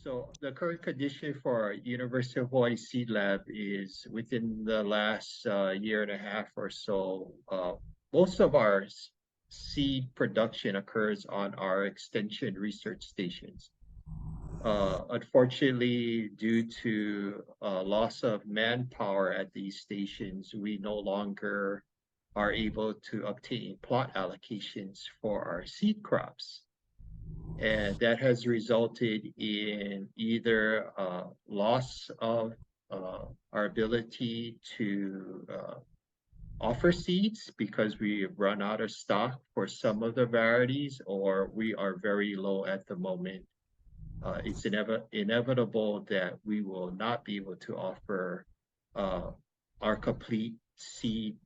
So the current condition for University of Hawaii Seed Lab is within the last year and a half or so, most of our seed production occurs on our extension research stations. Unfortunately, due to loss of manpower at these stations, we no longer are able to obtain plot allocations for our seed crops. And that has resulted in either loss of our ability to offer seeds because we run out of stock for some of the varieties, or we are very low at the moment. It's inevitable that we will not be able to offer uh, our complete seed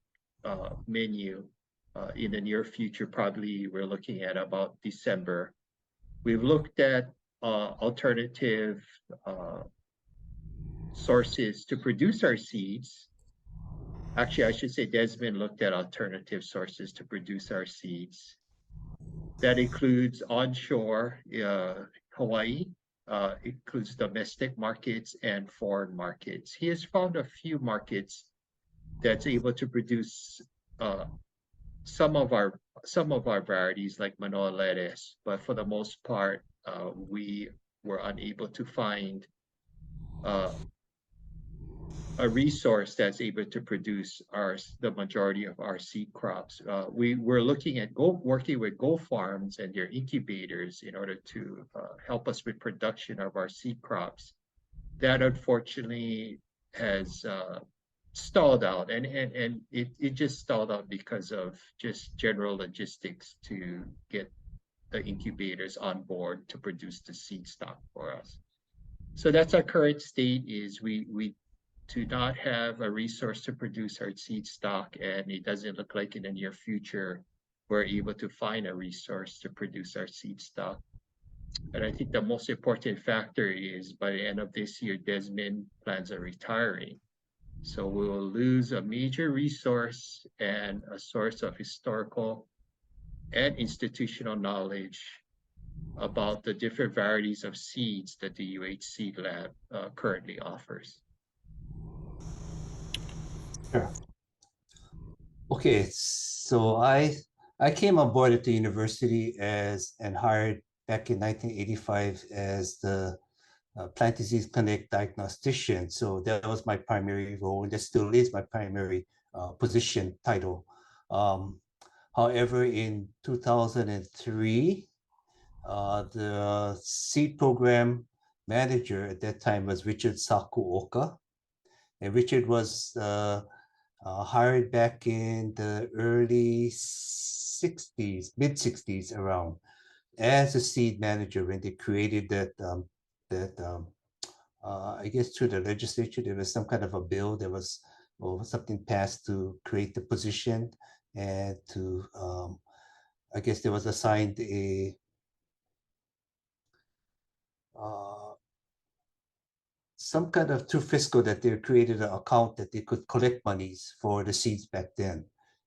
menu in the near future. Probably we're looking at about December. We've looked at alternative uh, sources to produce our seeds. Actually, I should say Desmond looked at alternative sources to produce our seeds. That includes onshore Hawaii, includes domestic markets and foreign markets. He has found a few markets that's able to produce uh, some of our varieties like Manoa lettuce, but for the most part, we were unable to find uh, a resource that's able to produce the majority of our seed crops. We were looking at working with Go Farms and their incubators in order to help us with production of our seed crops. That unfortunately has stalled out, and it just stalled out because of just general logistics to get the incubators on board to produce the seed stock for us. So that's our current state is we do not have a resource to produce our seed stock, and it doesn't look like in the near future we're able to find a resource to produce our seed stock. And I think the most important factor is by the end of this year, Desmond plans on retiring. So we will lose a major resource and a source of historical and institutional knowledge about the different varieties of seeds that the UH Seed Lab currently offers. Sure. Okay, so I came on board at the university as and hired back in 1985 as the plant disease clinic diagnostician. So that was my primary role, and that still is my primary position title. Um, However, in 2003, the seed program manager at that time was Richard Sakuoka, and Richard was hired back in the early 60s, mid 60s around, as a seed manager when they created that I guess through the legislature there was some kind of a bill that was or something passed to create the position and to I guess there was assigned a uh, some kind of through fiscal that they created an account that they could collect monies for the seeds back then.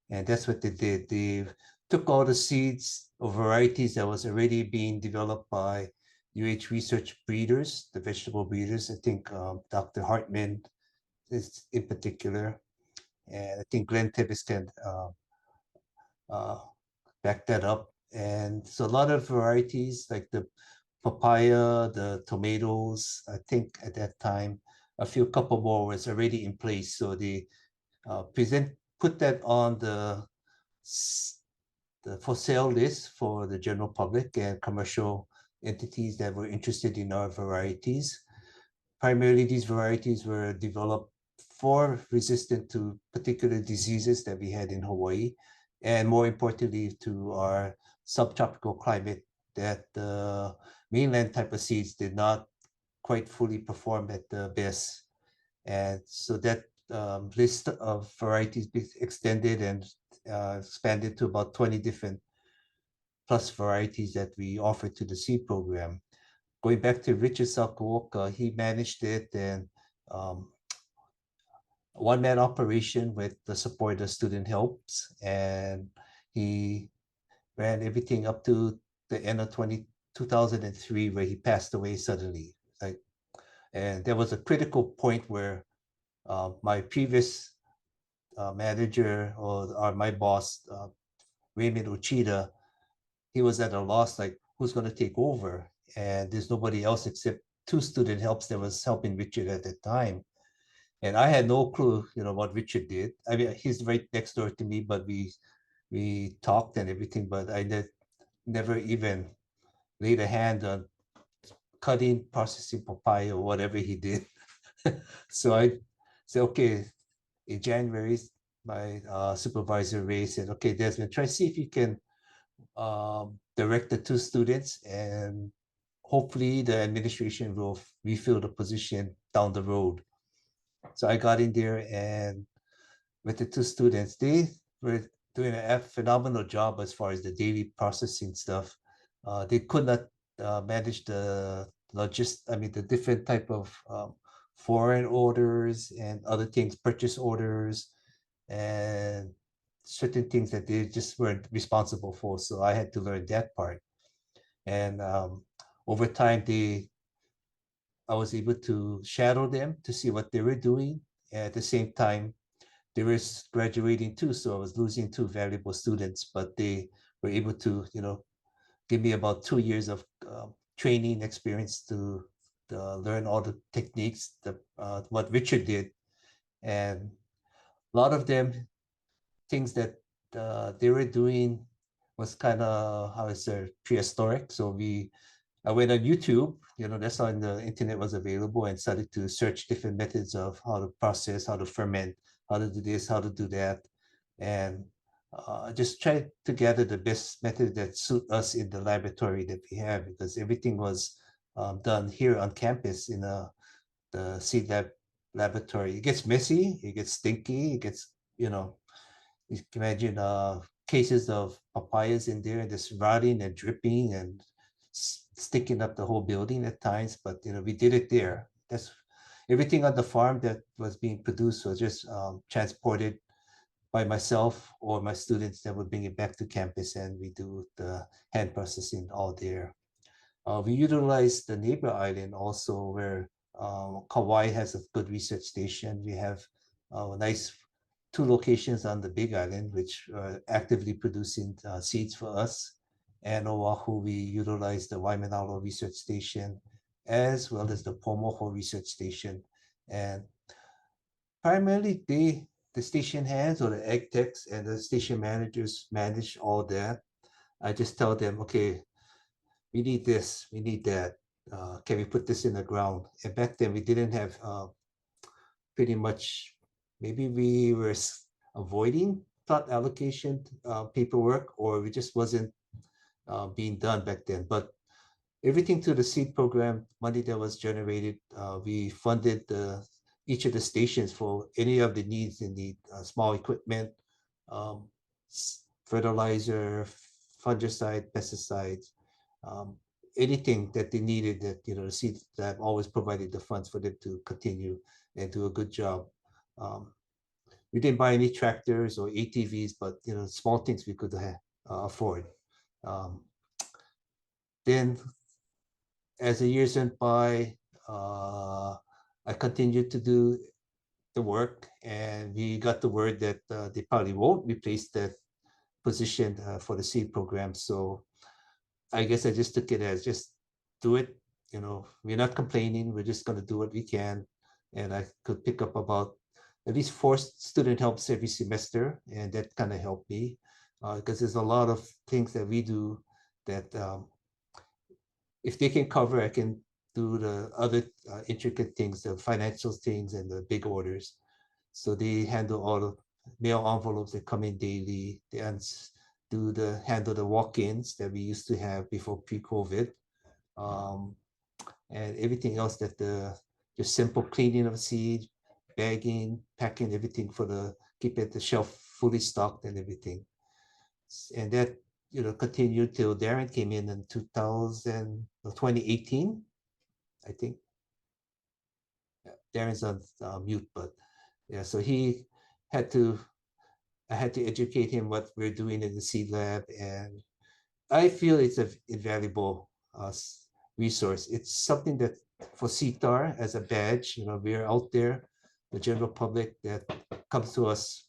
And that's what they did. They took all the seeds or varieties that was already being developed by UH research breeders, the vegetable breeders. I think Dr. Hartman is in particular. And I think Glenn Tibbs can uh, back that up. And so a lot of varieties like the papaya, the tomatoes, I think at that time, a few couple more was already in place. So they put that on the for sale list for the general public and commercial entities that were interested in our varieties. Primarily, these varieties were developed for resistant to particular diseases that we had in Hawaii, and more importantly, to our subtropical climate that the mainland type of seeds did not quite fully perform at the best. And so that list of varieties extended and expanded to about 20 different plus varieties that we offer to the seed program. Going back to Richard Sakuoka, he managed it and um, one-man operation with the support of Student Helps, and he ran everything up to the end of 2003, where he passed away suddenly Like, and there was a critical point where my previous manager or my boss, Raymond Uchida, he was at a loss, like who's going to take over? And there's nobody else except two student helps that was helping Richard at the time. And I had no clue, what Richard did. I mean, he's right next door to me, but we talked and everything, but I never even laid a hand on cutting, processing papaya or whatever he did. So I said, okay, in January, my supervisor Ray said, okay, Desmond, try see if you can direct the two students, and hopefully the administration will refill the position down the road. So I got in there, and with the two students, they were doing a phenomenal job as far as the daily processing stuff. They could not manage the different type of foreign orders and other things, purchase orders, and certain things that they just weren't responsible for. So I had to learn that part. And over time, I was able to shadow them to see what they were doing. And at the same time, they were graduating too, so I was losing two valuable students, but they were able to, give me about 2 years of training experience to learn all the techniques, what Richard did, and a lot of them things that they were doing was kind of how is it prehistoric. So I went on YouTube, that's how the internet was available, and started to search different methods of how to process, how to ferment, how to do this, how to do that, and just try to gather the best method that suit us in the laboratory that we have, because everything was done here on campus in the seed laboratory. It gets messy, it gets stinky, it gets, you can imagine cases of papayas in there and just rotting and dripping and sticking up the whole building at times. But we did it there. That's everything on the farm that was being produced was just transported by myself or my students that would bring it back to campus, and we do the hand processing all there. We utilize the neighbor island also, where Kauai has a good research station. We have a nice two locations on the Big Island, which are actively producing seeds for us. And Oahu, we utilize the Waimanalo Research Station as well as the Pomoho Research Station. And primarily, the station hands or the egg techs and the station managers manage all that. I just tell them, okay, we need this, we need that. Can we put this in the ground? And back then, we didn't have pretty much, maybe we were avoiding plot allocation paperwork, or we just wasn't being done back then. But everything to the seed program, money that was generated, we funded each of the stations for any of the needs in the small equipment, um, fertilizer, fungicide, pesticides, anything that they needed that, the seed lab always provided the funds for them to continue and do a good job. We didn't buy any tractors or ATVs, but small things we could afford. Then, as the years went by, I continued to do the work, and we got the word that they probably won't replace that position for the seed program. So I guess I just took it as just do it. We're not complaining. We're just going to do what we can. And I could pick up about at least 4 student helps every semester, and that kind of helped me because there's a lot of things that we do that if they can cover, I can do the other intricate things, the financial things and the big orders. So they handle all the mail envelopes that come in daily. They handle the walk-ins that we used to have before pre-COVID, and everything else that just simple cleaning of seed, bagging, packing everything keep it the shelf fully stocked and everything. And that continued till Darren came in 2018, I think. Darren's on mute, but yeah, so I had to educate him what we're doing in the seed lab, and I feel it's an invaluable resource. It's something that for CTAR as a badge. We're out there, the general public that comes to us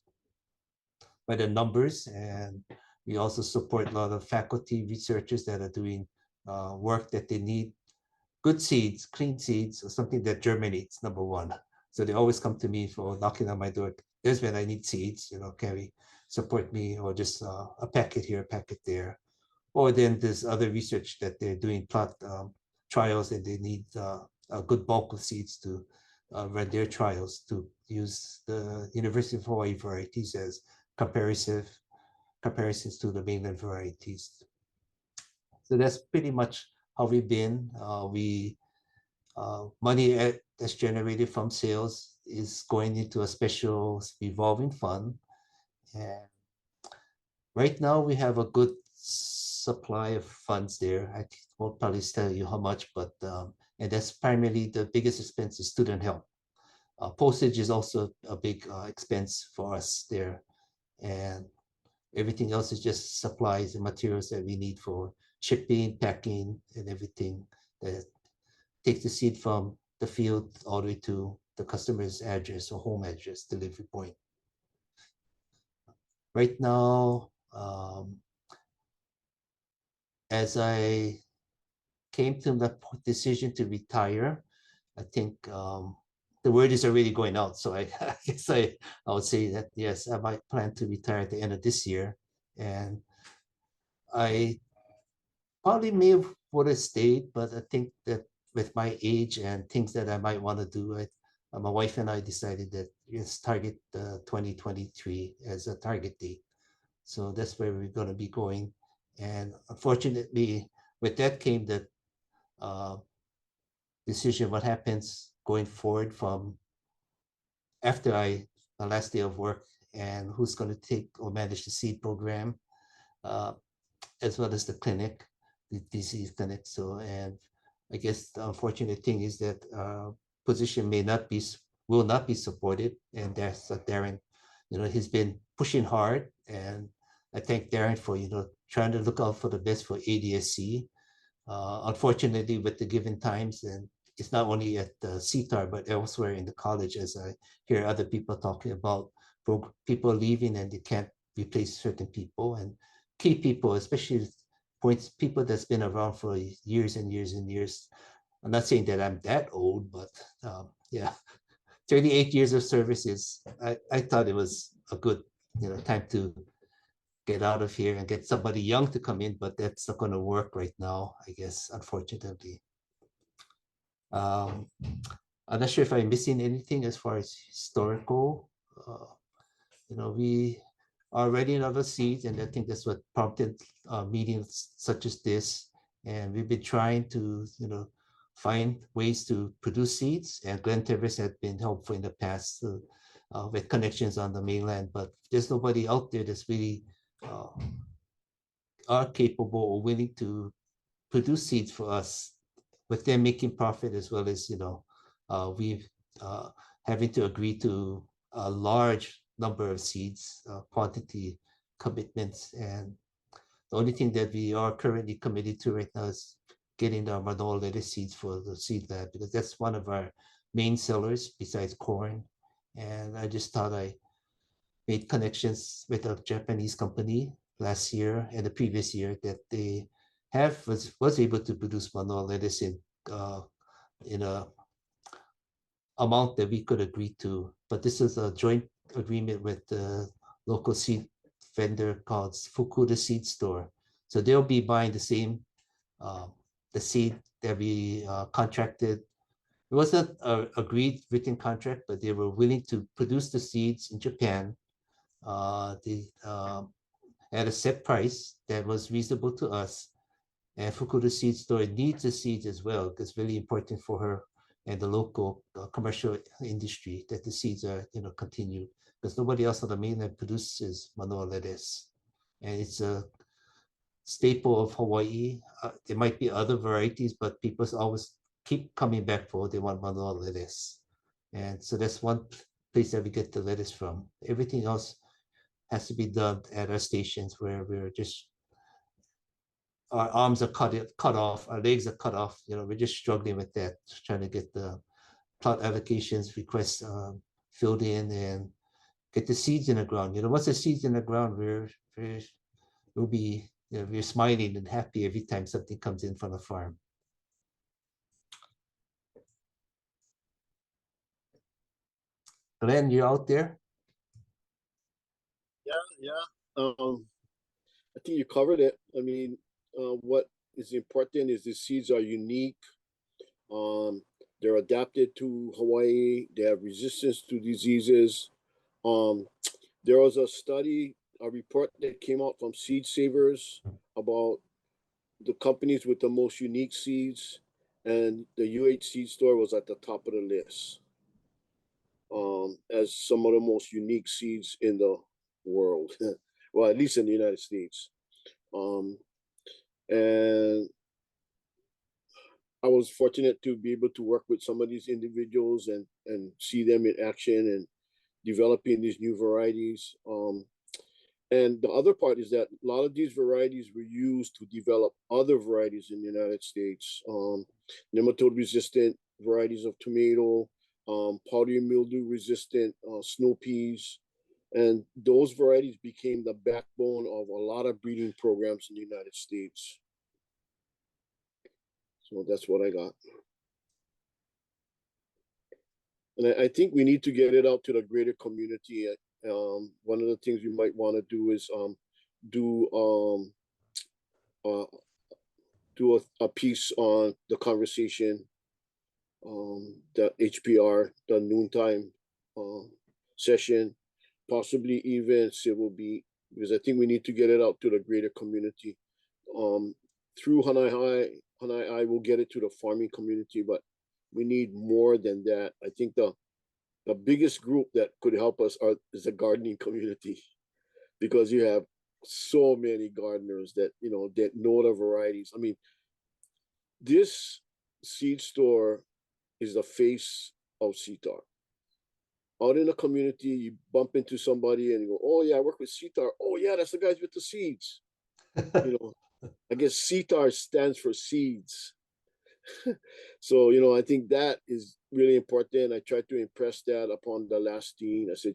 by the numbers, and we also support a lot of faculty researchers that are doing work that they need good seeds, clean seeds, or something that germinates, number one. So they always come to me for knocking on my door. There's when I need seeds, can we support me, or just a packet here, a packet there. Or then there's other research that they're doing plot trials, and they need a good bulk of seeds to run their trials, to use the University of Hawaii varieties as comparisons to the mainland varieties. So that's pretty much how we've been. Money that's generated from sales is going into a special revolving fund. And right now we have a good supply of funds there. I won't probably tell you how much, but and that's primarily the biggest expense is student help. Postage is also a big expense for us there. And everything else is just supplies and materials that we need for shipping, packing, and everything that takes the seed from the field all the way to the customer's address or home address, delivery point. Right now, as I came to the decision to retire, I think the word is already going out. So I guess I would say that, yes, I might plan to retire at the end of this year. And I probably would have stayed, but I think that with my age and things that I might want to do, my wife and I decided that let's target 2023 as a target date. So that's where we're going to be going. And unfortunately, with that came the decision what happens going forward from after my last day of work, and who's going to take or manage the seed program, as well as the clinic, the disease clinic. So, and I guess the unfortunate thing is that position will not be supported. And there's Darren, he's been pushing hard, and I thank Darren for, trying to look out for the best for ADSC. Unfortunately, with the given times, and it's not only at the CTAR, but elsewhere in the college, as I hear other people talking about people leaving and they can't replace certain people, and key people, especially people that's been around for years and years and years. I'm not saying that I'm that old, but yeah, 38 years of service is, I thought it was a good time to get out of here and get somebody young to come in, but that's not going to work right now, I guess, unfortunately. I'm not sure if I'm missing anything as far as historical. We are ready in other seats, and I think that's what prompted meetings such as this. And we've been trying to, find ways to produce seeds, and Glenn Tevers had been helpful in the past with connections on the mainland, but there's nobody out there that's really are capable or willing to produce seeds for us, with them making profit, as well as we've having to agree to a large number of seeds, quantity commitments. And the only thing that we are currently committed to right now is getting the manoa lettuce seeds for the seed lab, because that's one of our main sellers besides corn. And I just thought I made connections with a Japanese company last year and the previous year that they was able to produce manoa lettuce in a amount that we could agree to. But this is a joint agreement with the local seed vendor called Fukuda Seed Store. So they'll be buying the same the seed that we contracted. It wasn't an agreed written contract, but they were willing to produce the seeds in Japan. They at a set price that was reasonable to us. And Fukuda Seed Store needs the seeds as well, because it's really important for her and the local commercial industry that the seeds are, continued, because nobody else on the mainland produces manoa lettuce, and it's a staple of Hawaii. There might be other varieties, but people always keep coming back for they want manoa lettuce, and so that's one place that we get the lettuce from. Everything else has to be done at our stations, where we're just our arms are cut off, our legs are cut off. We're just struggling with that, trying to get the plot allocations requests filled in and get the seeds in the ground. Once the seeds in the ground, we'll be, we're smiling and happy every time something comes in from the farm. Glenn, you out there? Yeah. I think you covered it. I mean, what is important is the seeds are unique. They're adapted to Hawaii. They have resistance to diseases. There was a report that came out from Seed Savers about the companies with the most unique seeds, and the UH Seed Store was at the top of the list as some of the most unique seeds in the world. Well, at least in the United States. And I was fortunate to be able to work with some of these individuals and see them in action and developing these new varieties. And the other part is that a lot of these varieties were used to develop other varieties in the United States. Nematode-resistant varieties of tomato, powdery mildew resistant snow peas, and those varieties became the backbone of a lot of breeding programs in the United States. So that's what I got. And I think we need to get it out to the greater community. One of the things we might want to do is do a piece on the conversation, the HPR, the noontime session, possibly even Civil Beat, because I think we need to get it out to the greater community. Through Hānai'Ai will get it to the farming community, but we need more than that. I think the biggest group that could help us is the gardening community, because you have so many gardeners that that know the varieties. I mean, this seed store is the face of CTAR. Out in the community, you bump into somebody and you go, "Oh yeah, I work with CTAR. Oh yeah, that's the guys with the seeds." I guess CTAR stands for seeds. So, I think that is really important. I tried to impress that upon the last dean. I said,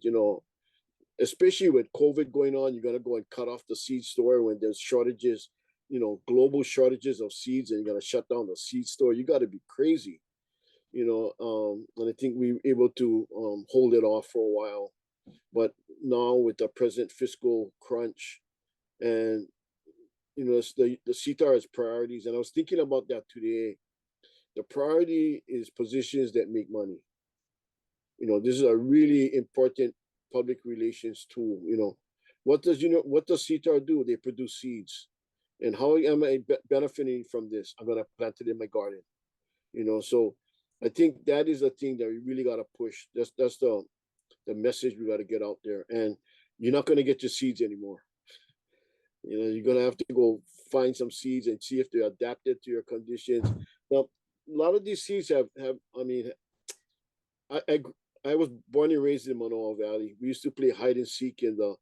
especially with COVID going on, you're going to go and cut off the seed store when there's shortages, global shortages of seeds, and you're going to shut down the seed store. You got to be crazy, and I think we were able to hold it off for a while. But now with the present fiscal crunch and, the CTAR has priorities. And I was thinking about that today. The priority is positions that make money. This is a really important public relations tool. What does CTAR do? They produce seeds. And how am I benefiting from this? I'm going to plant it in my garden. So I think that is the thing that we really got to push. That's the message we got to get out there. And you're not going to get your seeds anymore. You're going to have to go find some seeds and see if they're adapted to your conditions. Now, a lot of these seeds have I mean, I was born and raised in Manoa Valley. We used to play hide and seek in the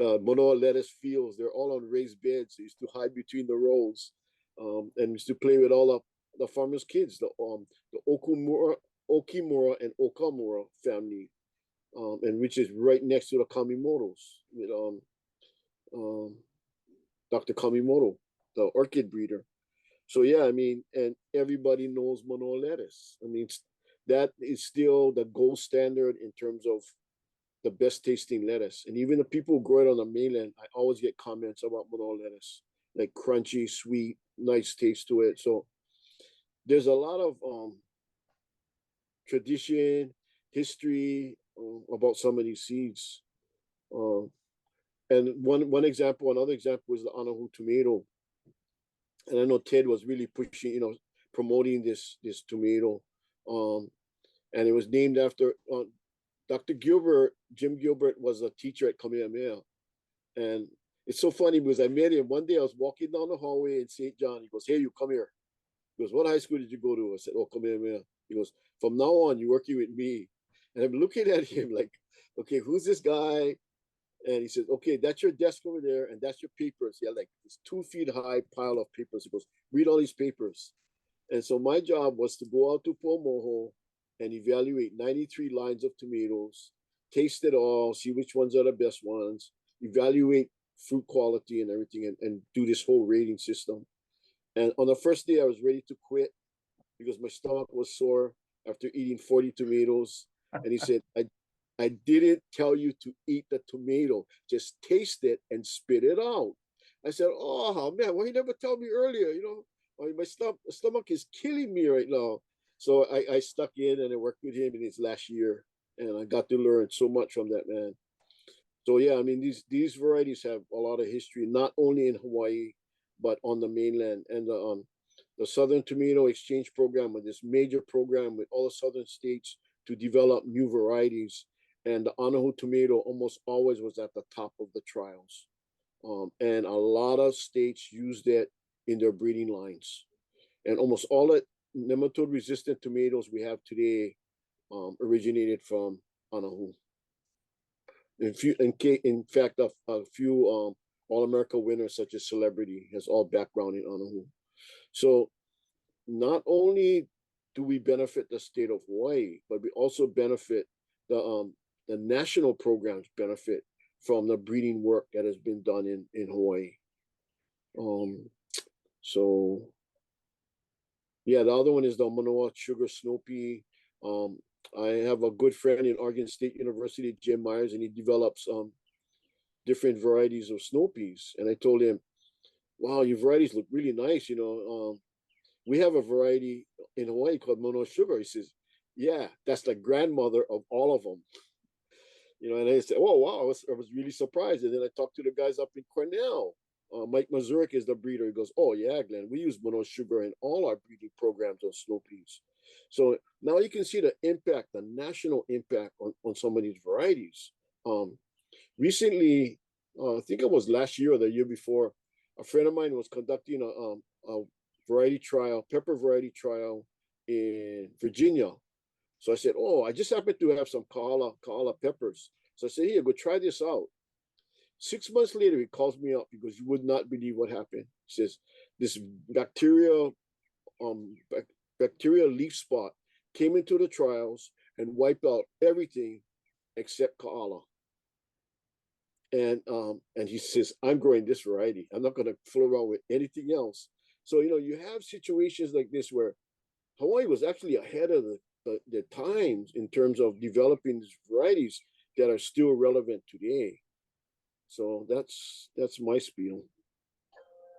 Manoa lettuce fields. They're all on raised beds. We used to hide between the rows, and we used to play with all the farmers' kids, the Okimura and Okamura family, and which is right next to the Kamimotos with Dr. Kamimoto, the orchid breeder. So yeah, I mean, and everybody knows Manoa lettuce. I mean, that is still the gold standard in terms of the best tasting lettuce. And even the people who grow it on the mainland, I always get comments about Manoa lettuce, like crunchy, sweet, nice taste to it. So there's a lot of tradition, history about some of these seeds. And another example was the Anahu tomato. And I know Ted was really pushing, promoting this tomato. And it was named after Dr. Gilbert. Jim Gilbert was a teacher at Kamehameha. And it's so funny because I met him one day. I was walking down the hallway in St. John. He goes, "Hey, you come here." He goes, "What high school did you go to?" I said, "Oh, Kamehameha." He goes, "From now on, you're working with me." And I'm looking at him like, okay, who's this guy? And he says, okay, that's your desk over there, and that's your papers. Yeah, like this 2 feet high pile of papers. He goes, read all these papers. And so my job was to go out to Pomoho and evaluate 93 lines of tomatoes, taste it all, see which ones are the best ones, evaluate fruit quality and everything, and do this whole rating system. And on the first day, I was ready to quit because my stomach was sore after eating 40 tomatoes. And he said, I didn't tell you to eat the tomato, just taste it and spit it out. I said, oh man, why you never tell me earlier? My stomach is killing me right now. So I stuck in and I worked with him in his last year, and I got to learn so much from that man. So yeah, I mean these varieties have a lot of history, not only in Hawaii, but on the mainland. And the Southern Tomato Exchange Program, with this major program with all the southern states to develop new varieties. And the Anahu tomato almost always was at the top of the trials. And a lot of states used it in their breeding lines. And almost all the nematode-resistant tomatoes we have today originated from Anahu. In fact, a few All-America winners, such as Celebrity, has all background in Anahu. So not only do we benefit the state of Hawaii, but we also benefit the national programs benefit from the breeding work that has been done in Hawaii. So yeah, the other one is the Manoa Sugar Snow Pea. I have a good friend in Oregon State University, Jim Myers, and he develops different varieties of snow peas. And I told him, wow, your varieties look really nice. We have a variety in Hawaii called Manoa Sugar. He says, yeah, that's the grandmother of all of them. And I said, oh, wow, I was really surprised. And then I talked to the guys up in Cornell. Mike Mazurek is the breeder. He goes, oh, yeah, Glenn, we use Manoa Sugar in all our breeding programs on snow peas. So now you can see the impact, the national impact on some of these varieties. Recently, I think it was last year or the year before, a friend of mine was conducting a variety trial, pepper variety trial in Virginia. So I said, oh, I just happen to have some Kahala peppers. So I said, here, go try this out. 6 months later, he calls me up because you would not believe what happened. He says, this bacterial leaf spot came into the trials and wiped out everything except Kahala. And he says, I'm growing this variety. I'm not going to fool around with anything else. So, you have situations like this where Hawaii was actually ahead of the times in terms of developing these varieties that are still relevant today. So that's my spiel.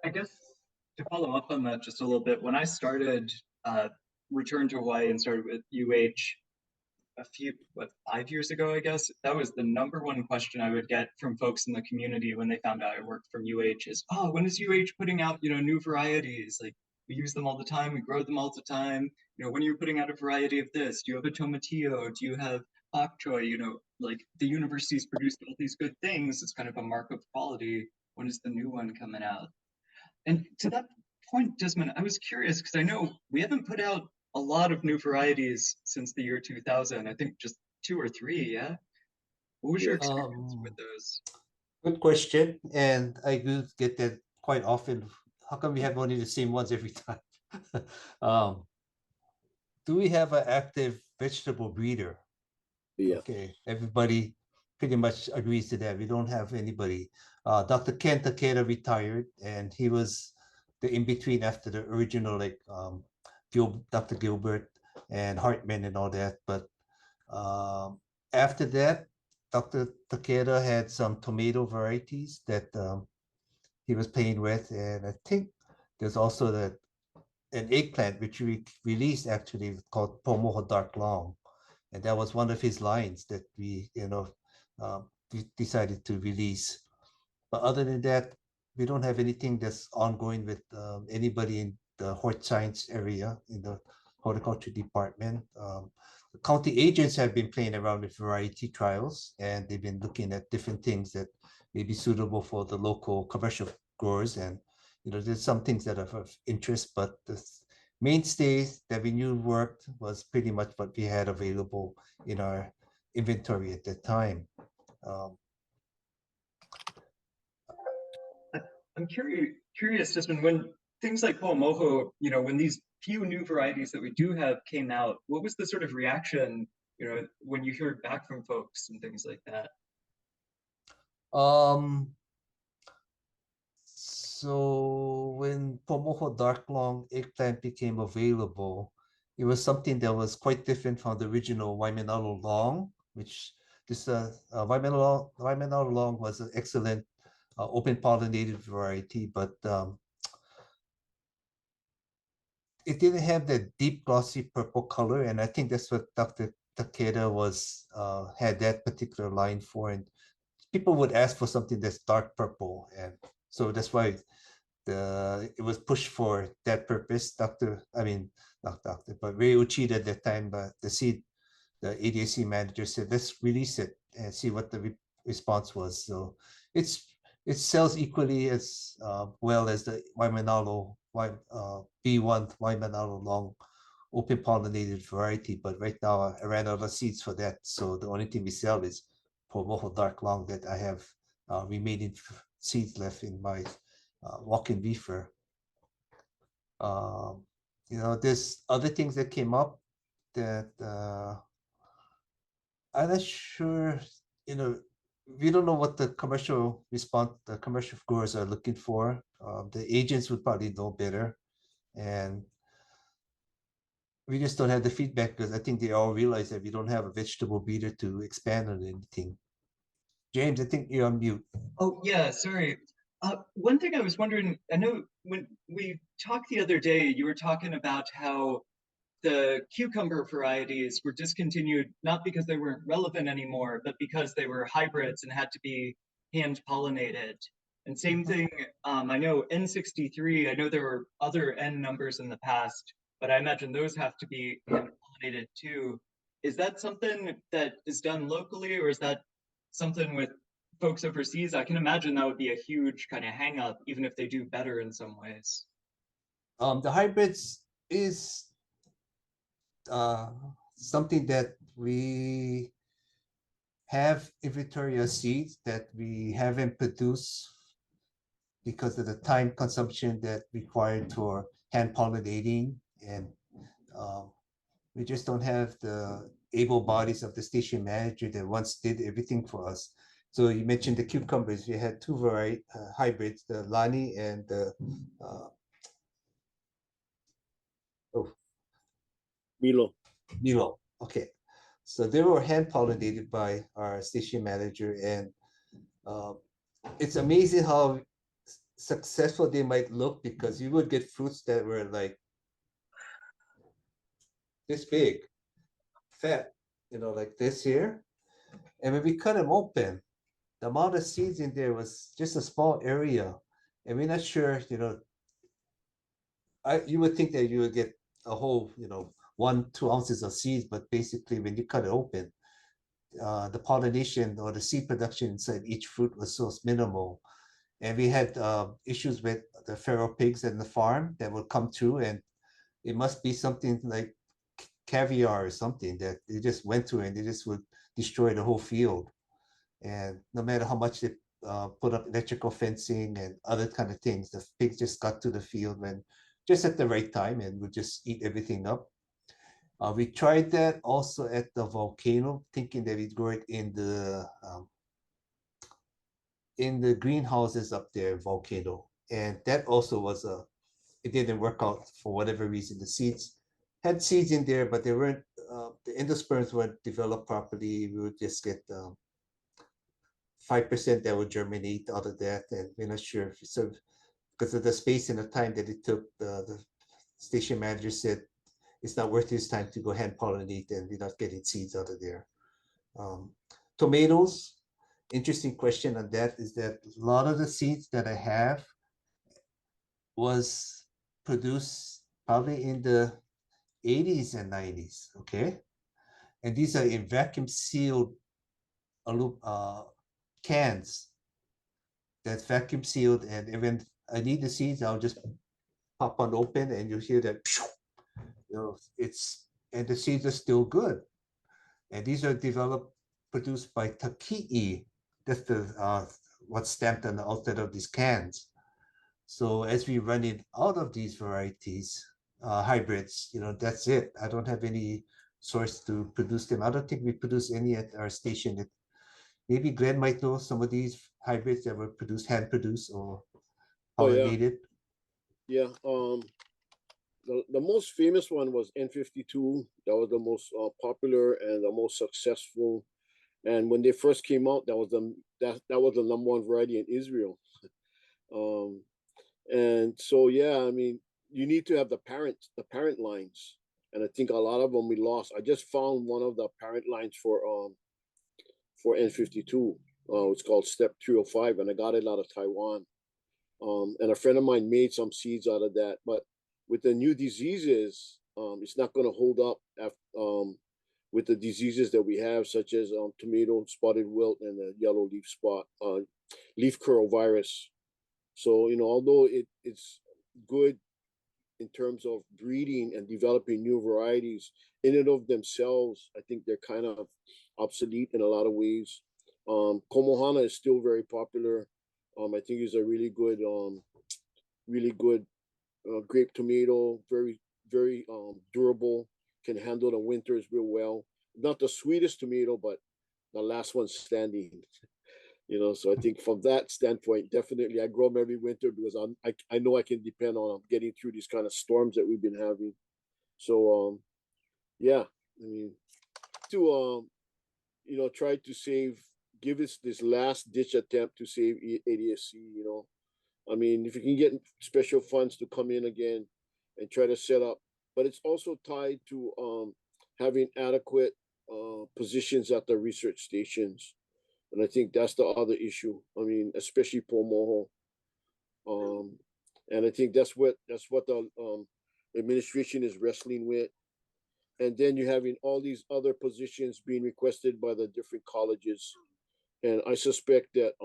I guess to follow up on that just a little bit, when I started returned to Hawaii and started with UH a few, 5 years ago, I guess, that was the number one question I would get from folks in the community when they found out I worked from UH is, oh, when is UH putting out, new varieties? Like, we use them all the time, we grow them all the time. When are you putting out a variety of this? Do you have a tomatillo? Do you have bok choy? Like the university's produced all these good things. It's kind of a mark of quality. When is the new one coming out? And to that point, Desmond, I was curious because I know we haven't put out a lot of new varieties since the year 2000. I think just 2 or 3, yeah? What was your experience with those? Good question. And I do get that quite often. How come we have only the same ones every time? Do we have an active vegetable breeder? Yeah. Okay, everybody pretty much agrees to that. We don't have anybody. Dr. Ken Takeda retired, and he was the in-between after the original, like Dr. Gilbert and Hartman and all that. But after that, Dr. Takeda had some tomato varieties that he was playing with, and I think there's also an eggplant which we released actually called Pomoho Dark Long, and that was one of his lines that we decided to release. But other than that, we don't have anything that's ongoing with anybody in the hort science area in the horticulture department. The county agents have been playing around with variety trials, and they've been looking at different things that may be suitable for the local commercial growers. And there's some things that are of interest, but the mainstays that we knew worked was pretty much what we had available in our inventory at that time. I'm curious just when things like Pomoho, when these few new varieties that we do have came out, what was the sort of reaction, when you heard back from folks and things like that? So when Pomoho Dark Long eggplant became available, it was something that was quite different from the original Waimanalo Long, which this Waimanalo Long was an excellent open pollinated variety, but it didn't have that deep glossy purple color, and I think that's what Dr. Takeda was had that particular line for, and people would ask for something that's dark purple, and so that's why it was pushed for that purpose. Not Doctor, but Ray Uchida at that time, the ADAC manager said, let's release it and see what the response was. So it sells equally as well as the Waimanalo B1 Waimanalo Long open pollinated variety. But right now I ran out of seeds for that. So the only thing we sell is Pomoho Dark Long that I have remaining seeds left in my walk-in beefer. There's other things that came up that I'm not sure, we don't know what the commercial growers are looking for. The agents would probably know better. And we just don't have the feedback because I think they all realize that we don't have a vegetable breeder to expand on anything. James, I think you're on mute. Oh, yeah, sorry. One thing I was wondering, I know when we talked the other day, you were talking about how the cucumber varieties were discontinued, not because they weren't relevant anymore, but because they were hybrids and had to be hand pollinated. And same thing, I know N63, I know there were other N numbers in the past, but I imagine those have to be hand pollinated too. Is that something that is done locally, or is that something with folks overseas? I can imagine that would be a huge kind of hang up, even if they do better in some ways. The hybrids is something that we have inventory of seeds that we haven't produced because of the time consumption that required for hand pollinating, and we just don't have the able bodies of the station manager that once did everything for us. So you mentioned the cucumbers. We had two hybrids, the Lani and the Milo. Okay, so they were hand pollinated by our station manager, and it's amazing how successful they might look, because you would get fruits that were like this big, fat, like this here. And when we cut them open, the amount of seeds in there was just a small area. And we're not sure, you would think that you would get a whole, 1-2 ounces of seeds, but basically when you cut it open, the pollination or the seed production inside each fruit was so minimal. And we had issues with the feral pigs in the farm that would come through, and it must be something like caviar or something that they just went through, and they just would destroy the whole field. And no matter how much they put up electrical fencing and other kind of things, the pigs just got to the field when just at the right time and would just eat everything up. We tried that also at the volcano, thinking that we'd grow it in the greenhouses up there, volcano, and that also was it didn't work out for whatever reason. The seeds had seeds in there, but they weren't the endosperms weren't developed properly. We would just get 5% that would germinate out of that, and we're not sure if so, because of the space and the time that it took. The station manager said it's not worth his time to go hand pollinate, and we're not getting seeds out of there. Tomatoes, interesting question on that is that a lot of the seeds that I have was produced probably in the 80s and 90s, okay? And these are in vacuum sealed cans that's vacuum sealed, and when I need the seeds, I'll just pop one open and you hear that, and the seeds are still good. And these are produced by Taki'i. That's what's stamped on the outside of these cans. So as we run it out of these varieties, hybrids, that's it. I don't have any source to produce them. I don't think we produce any at our station. Maybe Glenn might know some of these hybrids that were produced, hand produced or Oh yeah, pollinated. yeah. The most famous one was N52. That was the most popular and the most successful. And when they first came out, that was the number one variety in Israel. Um, and so yeah, I mean, you need to have the parent lines, and I think a lot of them we lost. I just found one of the parent lines for N52. It's called Step 305, and I got it out of Taiwan. And a friend of mine made some seeds out of that. But with the new diseases, it's not going to hold up with the diseases that we have, such as tomato spotted wilt and the yellow leaf curl virus. So, although it's good in terms of breeding and developing new varieties, in and of themselves, I think they're kind of obsolete in a lot of ways. Komohana is still very popular. I think it's a really good grape tomato, very, very durable, can handle the winters real well. Not the sweetest tomato, but the last one standing. So I think from that standpoint, definitely I grow them every winter because I know I can depend on getting through these kind of storms that we've been having. So yeah, I mean, to try to give us this last ditch attempt to save ADSC. I mean, if you can get special funds to come in again and try to set up, but it's also tied to having adequate positions at the research stations. And I think that's the other issue. I mean, especially Pomoho. And I think that's what the administration is wrestling with. And then you're having all these other positions being requested by the different colleges. And I suspect that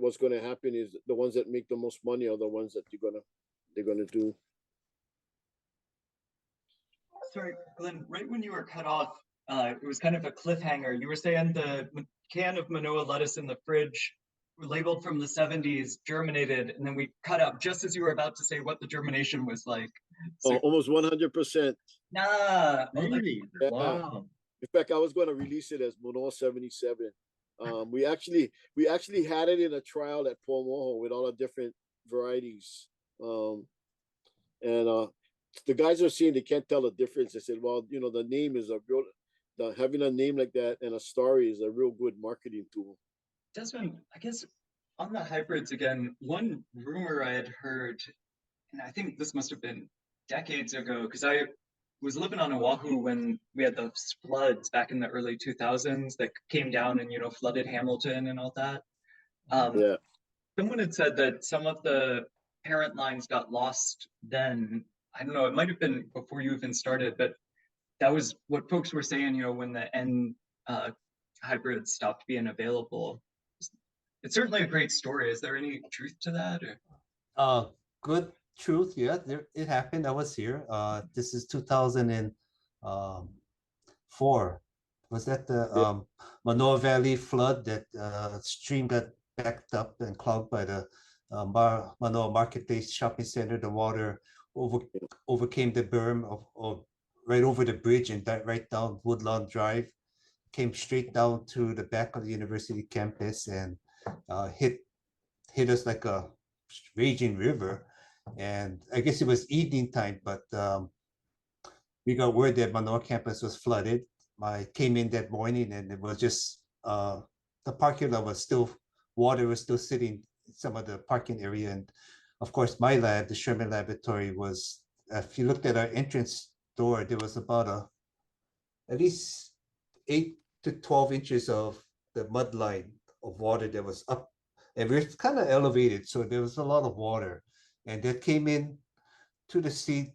what's going to happen is the ones that make the most money are the ones that they're gonna do. Sorry, Glenn, right when you were cut off, it was kind of a cliffhanger. You were saying the can of Manoa lettuce in the fridge, labeled from the 70s, germinated, and then we cut out just as you were about to say what the germination was like. So, Almost 100%. nah. Really? Yeah. Wow. In fact, I was going to release it as Manoa 77. We actually had it in a trial at Pomoho with all the different varieties. And the guys are saying they can't tell the difference. I said, well, the name is having a name like that and a story is a real good marketing tool. Desmond, I guess on the hybrids again, one rumor I had heard, and I think this must have been decades ago, because I was living on Oahu when we had those floods back in the early 2000s that came down and, flooded Hamilton and all that. Yeah. Someone had said that some of the parent lines got lost then. I don't know, it might have been before you even started, but that was what folks were saying, when the N hybrids stopped being available. It's certainly a great story. Is there any truth to that? Or? Good truth. Yeah, it happened. I was here. This is 2004. Was that the Manoa Valley flood that stream got backed up and clogged by the Manoa Marketplace Shopping Center? The water overcame the berm of right over the bridge and right down Woodlawn Drive, came straight down to the back of the university campus and hit us like a raging river. And I guess it was evening time, but we got word that Manoa campus was flooded. I came in that morning and it was just the parking lot was still, water was still sitting in some of the parking area. And of course, my lab, the Sherman Laboratory, was, if you looked at our entrance door, there was about at least 8 to 12 inches of the mud line of water that was up. And we're kind of elevated, so there was a lot of water. And that came in to the seed,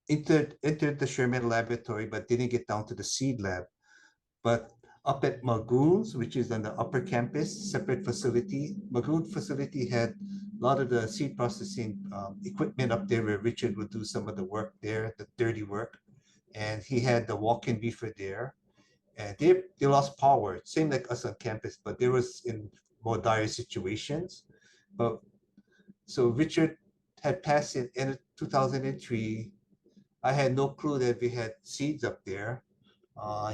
entered the Sherman Laboratory, but didn't get down to the seed lab. But up at Magoon's, which is on the upper campus, separate facility, Magoon facility had a lot of the seed processing equipment up there where Richard would do some of the work there, the dirty work. And he had the walk-in reefer there. And they lost power, same like us on campus, but they was in more dire situations. But so Richard had passed in end of 2003. I had no clue that we had seeds up there.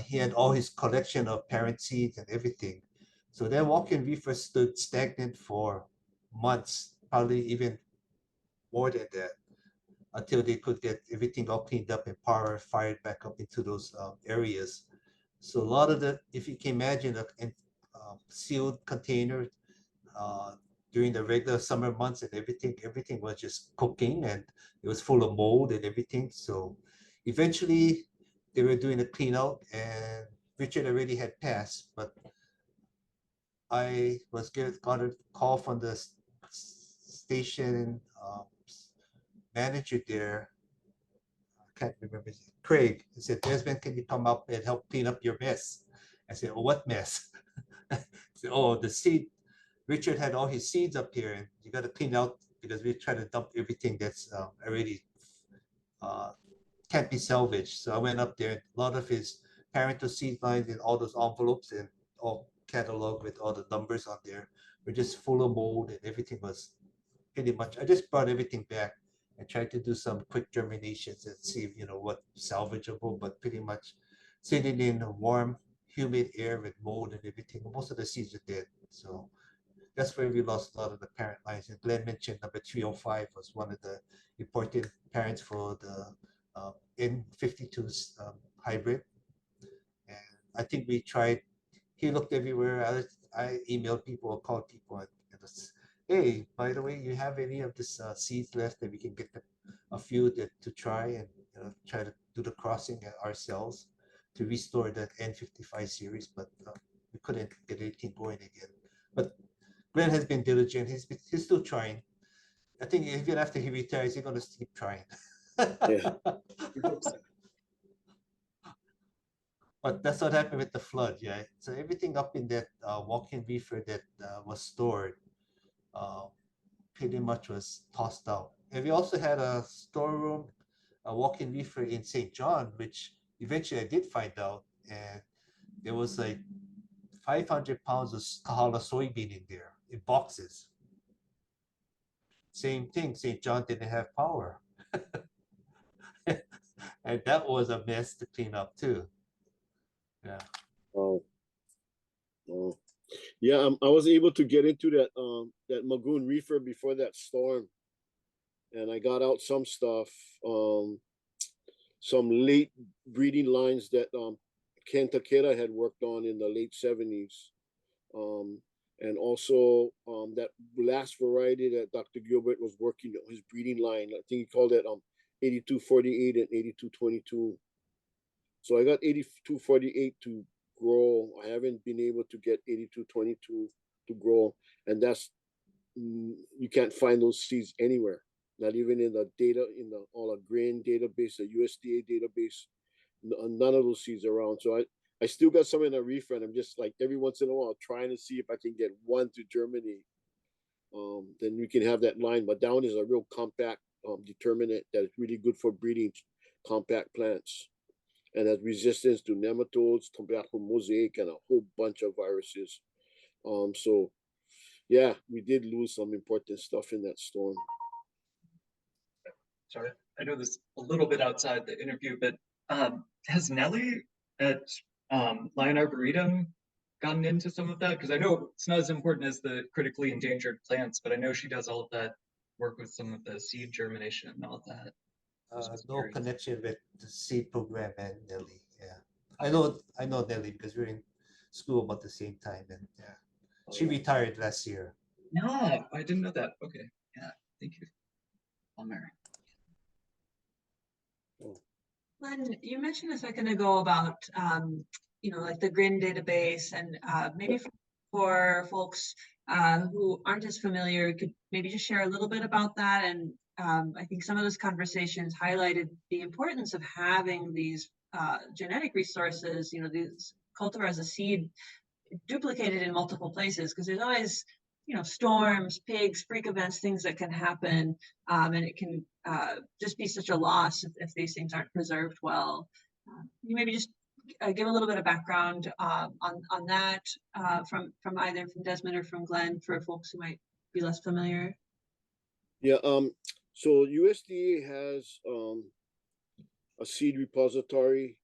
He had all his collection of parent seeds and everything. So that walk-in reefer stood stagnant for months, probably even more than that, until they could get everything all cleaned up and power fired back up into those areas. So a lot of the, if you can imagine, a sealed container uh, during the regular summer months and everything was just cooking and it was full of mold and everything. So eventually they were doing a clean out and Richard already had passed, but I got a call from the station manager there. I can't remember his name, Craig. He said, Desmond, can you come up and help clean up your mess? I said, oh, what mess? He said, oh, the seed. Richard had all his seeds up here and you got to clean out because we try to dump everything that's already can't be salvaged. So I went up there, a lot of his parental seed lines and all those envelopes and all catalog with all the numbers on there were just full of mold and everything was pretty much, I just brought everything back and tried to do some quick germinations and see if, what salvageable, but pretty much sitting in warm, humid air with mold and everything. Most of the seeds are dead. So that's where we lost a lot of the parent lines. And Glenn mentioned number 305 was one of the important parents for the N52 hybrid. And I think we tried, he looked everywhere. I emailed people or called people and was, hey, by the way, you have any of this seeds left that we can get a few to try and try to do the crossing ourselves to restore that N55 series, but we couldn't get anything going again. But Glenn has been diligent. He's still trying. I think even after he retires, he's gonna keep trying. Yeah. We hope so. But that's what happened with the flood, yeah. So everything up in that walk-in reefer that was stored uh, pretty much was tossed out. And we also had a storeroom, a walk-in reefer in St. John, which eventually I did find out, and there was like 500 pounds of Kahala soybean in there in boxes. Same thing, St. John didn't have power. And that was a mess to clean up too. Yeah. Oh, oh. Yeah, I was able to get into that Magoon reefer before that storm, and I got out some stuff, some late breeding lines that Ken Takeda had worked on in the late 70s, and also that last variety that Dr. Gilbert was working on, his breeding line. I think he called it 8248 and 8222. So I got 8248 to grow. I haven't been able to get 8222 to grow, and that's you can't find those seeds anywhere. Not even in the data in the all a grain database, the USDA database. None of those seeds around. So I still got some in a reefer, and I'm just like every once in a while trying to see if I can get one to germinate. Then we can have that line. But down is a real compact determinant that is really good for breeding compact plants and has resistance to nematodes, tobacco mosaic, and a whole bunch of viruses. So yeah, we did lose some important stuff in that storm. Sorry, I know this a little bit outside the interview, but has Nellie at Lion Arboretum gotten into some of that? Because I know it's not as important as the critically endangered plants, but I know she does all of that work with some of the seed germination and all that. No curious. connection with the seed program and Nelly. Yeah, I know Nelly because we were in school about the same time, and yeah, she retired last year. No, I didn't know that. Okay, yeah, thank you. Mary. Len, you mentioned a second ago about like the GRIN database, and maybe for folks who aren't as familiar, could maybe just share a little bit about that. And I think some of those conversations highlighted the importance of having these genetic resources, these cultivar as a seed duplicated in multiple places, because there's always storms, pigs, freak events, things that can happen, and it can just be such a loss if these things aren't preserved well. You maybe just give a little bit of background on that from either from Desmond or from Glenn for folks who might be less familiar? Yeah, so USDA has a seed repository.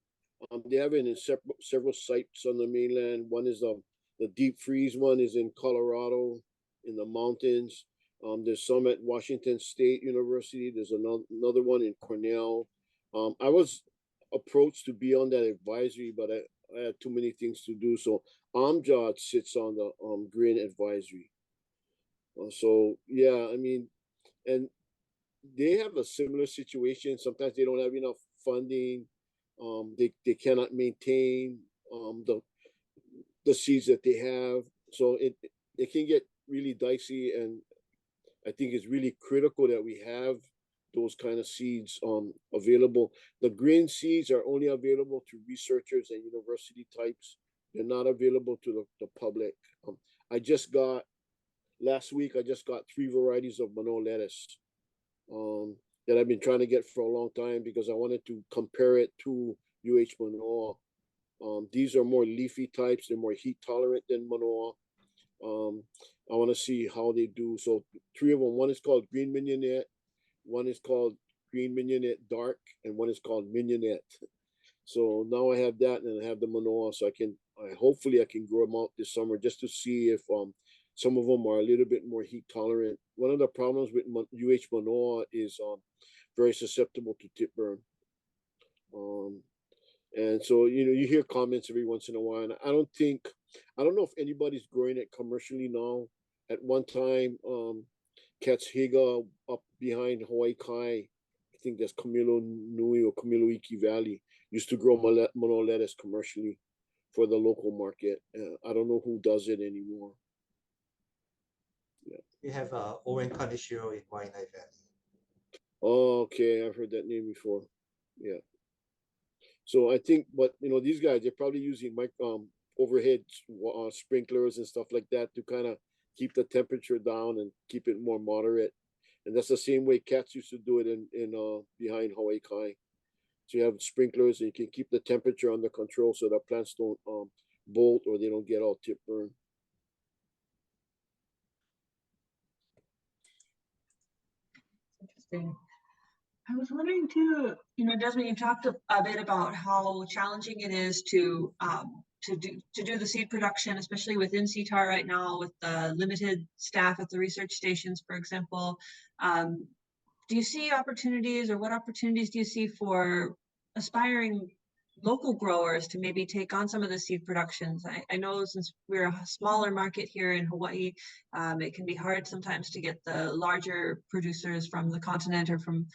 They have it in several sites on the mainland. One is the deep freeze one is in Colorado in the mountains. There's some at Washington State University. There's another one in Cornell. I was approached to be on that advisory, but I had too many things to do. So Amjad sits on the grain advisory. So yeah, I mean, and they have a similar situation. Sometimes they don't have enough funding. They cannot maintain the seeds that they have. So it can get really dicey, and I think it's really critical that we have those kind of seeds available. The green seeds are only available to researchers and university types. They're not available to the public. I just got last week. I just got 3 varieties of Manoa lettuce that I've been trying to get for a long time because I wanted to compare it to UH Manoa. These are more leafy types. They're more heat tolerant than Manoa. I want to see how they do. So 3 of them. One is called Green Mignonette. One is called Green Mignonette Dark, and one is called Mignonette. So now I have that, and I have the Manoa. So hopefully I can grow them out this summer just to see if some of them are a little bit more heat tolerant. One of the problems with UH Manoa is very susceptible to tip burn. And so, you hear comments every once in a while, and I don't know if anybody's growing it commercially now. At one time, Katz Higa up behind Hawai'iʻai, I think that's Camilo Nui or Camilo Iki Valley, used to grow Manoa lettuce commercially for the local market. I don't know who does it anymore. Yeah. We have Owen Kaneshiro in Waianae Valley. Oh, okay, I've heard that name before. Yeah. So I think, but these guys, they're probably using overhead sprinklers and stuff like that to kind of keep the temperature down and keep it more moderate. And that's the same way cats used to do it in behind Hawai'iʻai. So you have sprinklers and you can keep the temperature under control so that plants don't bolt or they don't get all tip burn. Interesting. I was wondering too, Desmond, you talked a bit about how challenging it is to do the seed production, especially within CTAR right now with the limited staff at the research stations, for example. Do you see opportunities, or what opportunities do you see for aspiring local growers to maybe take on some of the seed productions? I know since we're a smaller market here in Hawaii, it can be hard sometimes to get the larger producers from the continent or from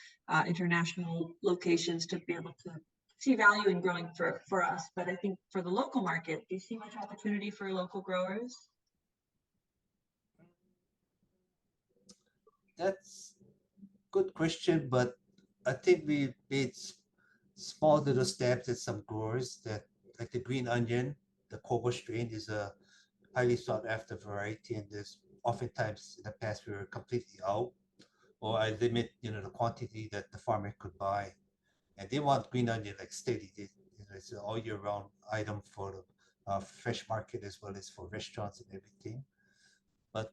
international locations to be able to see value in growing for us. But I think for the local market, do you see much opportunity for local growers? That's a good question, but I think we made small little steps at some growers that, like the green onion, the Kobo strain is a highly sought after variety, and there's oftentimes in the past we were completely out, or I limit the quantity that the farmer could buy, and they want green onion like steady. It's an all year round item for the fresh market as well as for restaurants and everything. But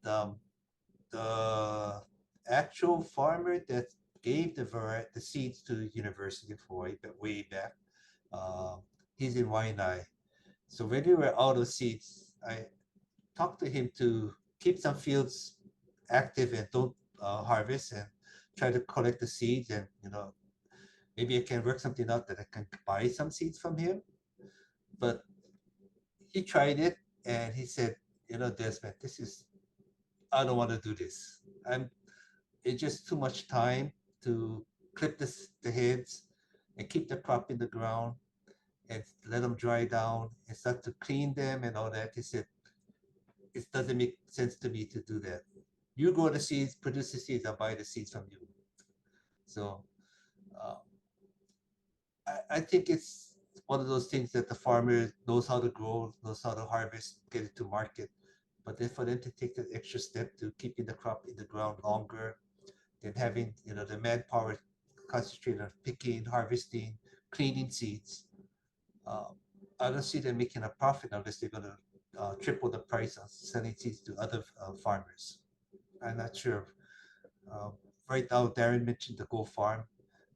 the actual farmer that gave the seeds to the University of Hawaii way back, he's in Waianae. So when we were out of seeds, I talked to him to keep some fields active and don't harvest, and try to collect the seeds, and maybe I can work something out that I can buy some seeds from him. But he tried it and he said, Desmond, I don't want to do this. It's just too much time to clip the heads and keep the crop in the ground and let them dry down and start to clean them and all that. He said, it doesn't make sense to me to do that. You grow the seeds, produce the seeds, I'll buy the seeds from you. So I think it's one of those things that the farmer knows how to grow, knows how to harvest, get it to market. But then for them to take that extra step to keeping the crop in the ground longer, than having the manpower concentrate on picking, harvesting, cleaning seeds, I don't see them making a profit unless they're going to triple the price on selling seeds to other farmers. I'm not sure. Uh, right now, Darren mentioned the Go Farm,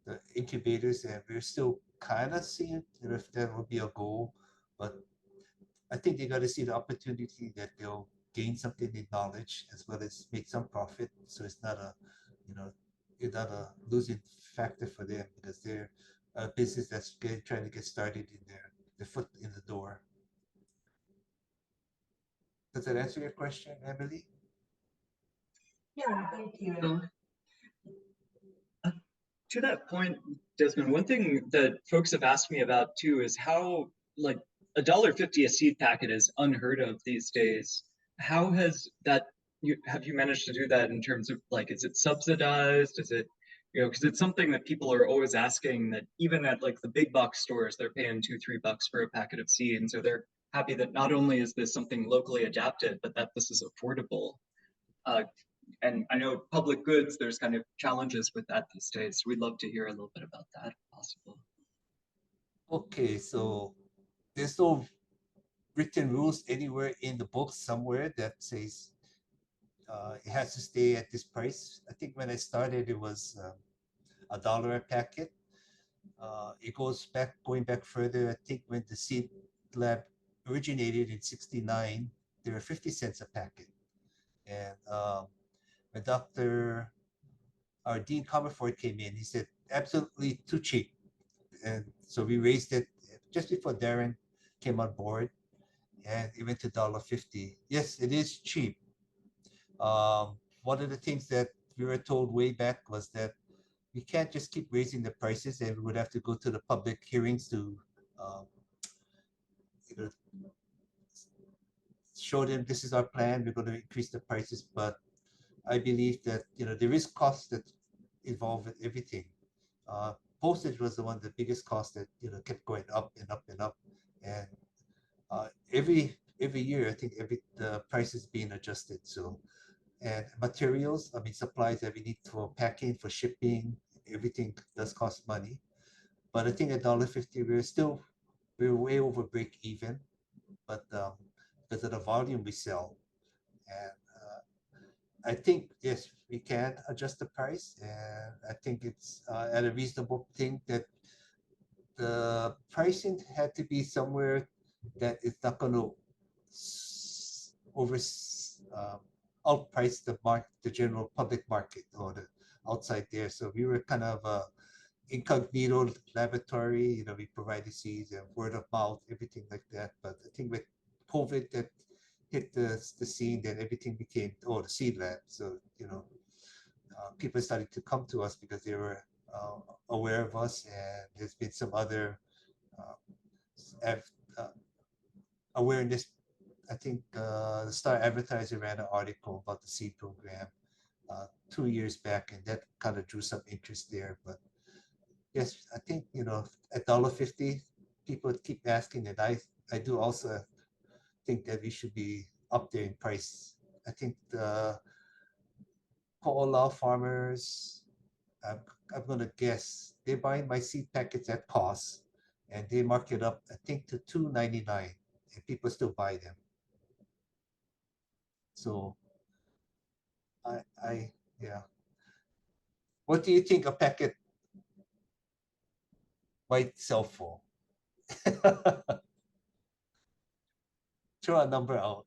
the incubators, and we're still kind of seeing if that will be a goal. But I think they got to see the opportunity that they'll gain something in knowledge as well as make some profit. So it's not a, you know, it's not a losing factor for them because they're a business that's trying to get started in their foot in the door. Does that answer your question, Emily? Yeah, thank you. To that point, Desmond, one thing that folks have asked me about too is how, like, $1.50 a seed packet is unheard of these days. How has that, have you managed to do that in terms of, like, is it subsidized? Is it, because it's something that people are always asking, that even at like the big box stores, they're paying $2-3 for a packet of seed. And so they're happy that not only is this something locally adapted, but that this is affordable. Uh, and I know public goods, there's kind of challenges with that these days. We'd love to hear a little bit about that if possible. Okay, so there's no written rules anywhere in the book somewhere that says it has to stay at this price. I think when I started, it was $1 a packet. It goes back, going back further. I think when the seed lab originated in '69, they were 50 cents a packet. And when our Dean Comerford came in, he said, absolutely too cheap. And so we raised it just before Darren came on board, and it went to $1.50. Yes, it is cheap. One of the things that we were told way back was that we can't just keep raising the prices, and we would have to go to the public hearings to um, you know, show them this is our plan. We're going to increase the prices, but I believe that there is costs that involve with everything. Uh, Postage was the one of the biggest costs that kept going up and up and up, and every year I think the price is being adjusted. So and materials, I mean supplies that we need for packing, for shipping, everything does cost money. But I think $1.50 we're way over break even, but because of the volume we sell, and I think yes we can adjust the price, and I think it's at a reasonable thing that the pricing had to be somewhere that it's not going to over outprice the general public market or the outside there. So we were kind of a incognito laboratory. We provided seeds and word of mouth, everything like that. But I think with COVID that hit the scene, then everything became the seed lab. So people started to come to us because they were aware of us, and there's been some other uh, awareness. I think the Star Advertiser ran an article about the seed program 2 years back, and that kind of drew some interest there. But yes, I think at $1.50, people keep asking, and I do also think that we should be up there in price. I think the Ko'olau farmers, I'm, I'm gonna guess they're buying my seed packets at cost, and they mark it up I think to $2.99, and people still buy them. So I yeah. What do you think a packet might sell for? Throw a number out.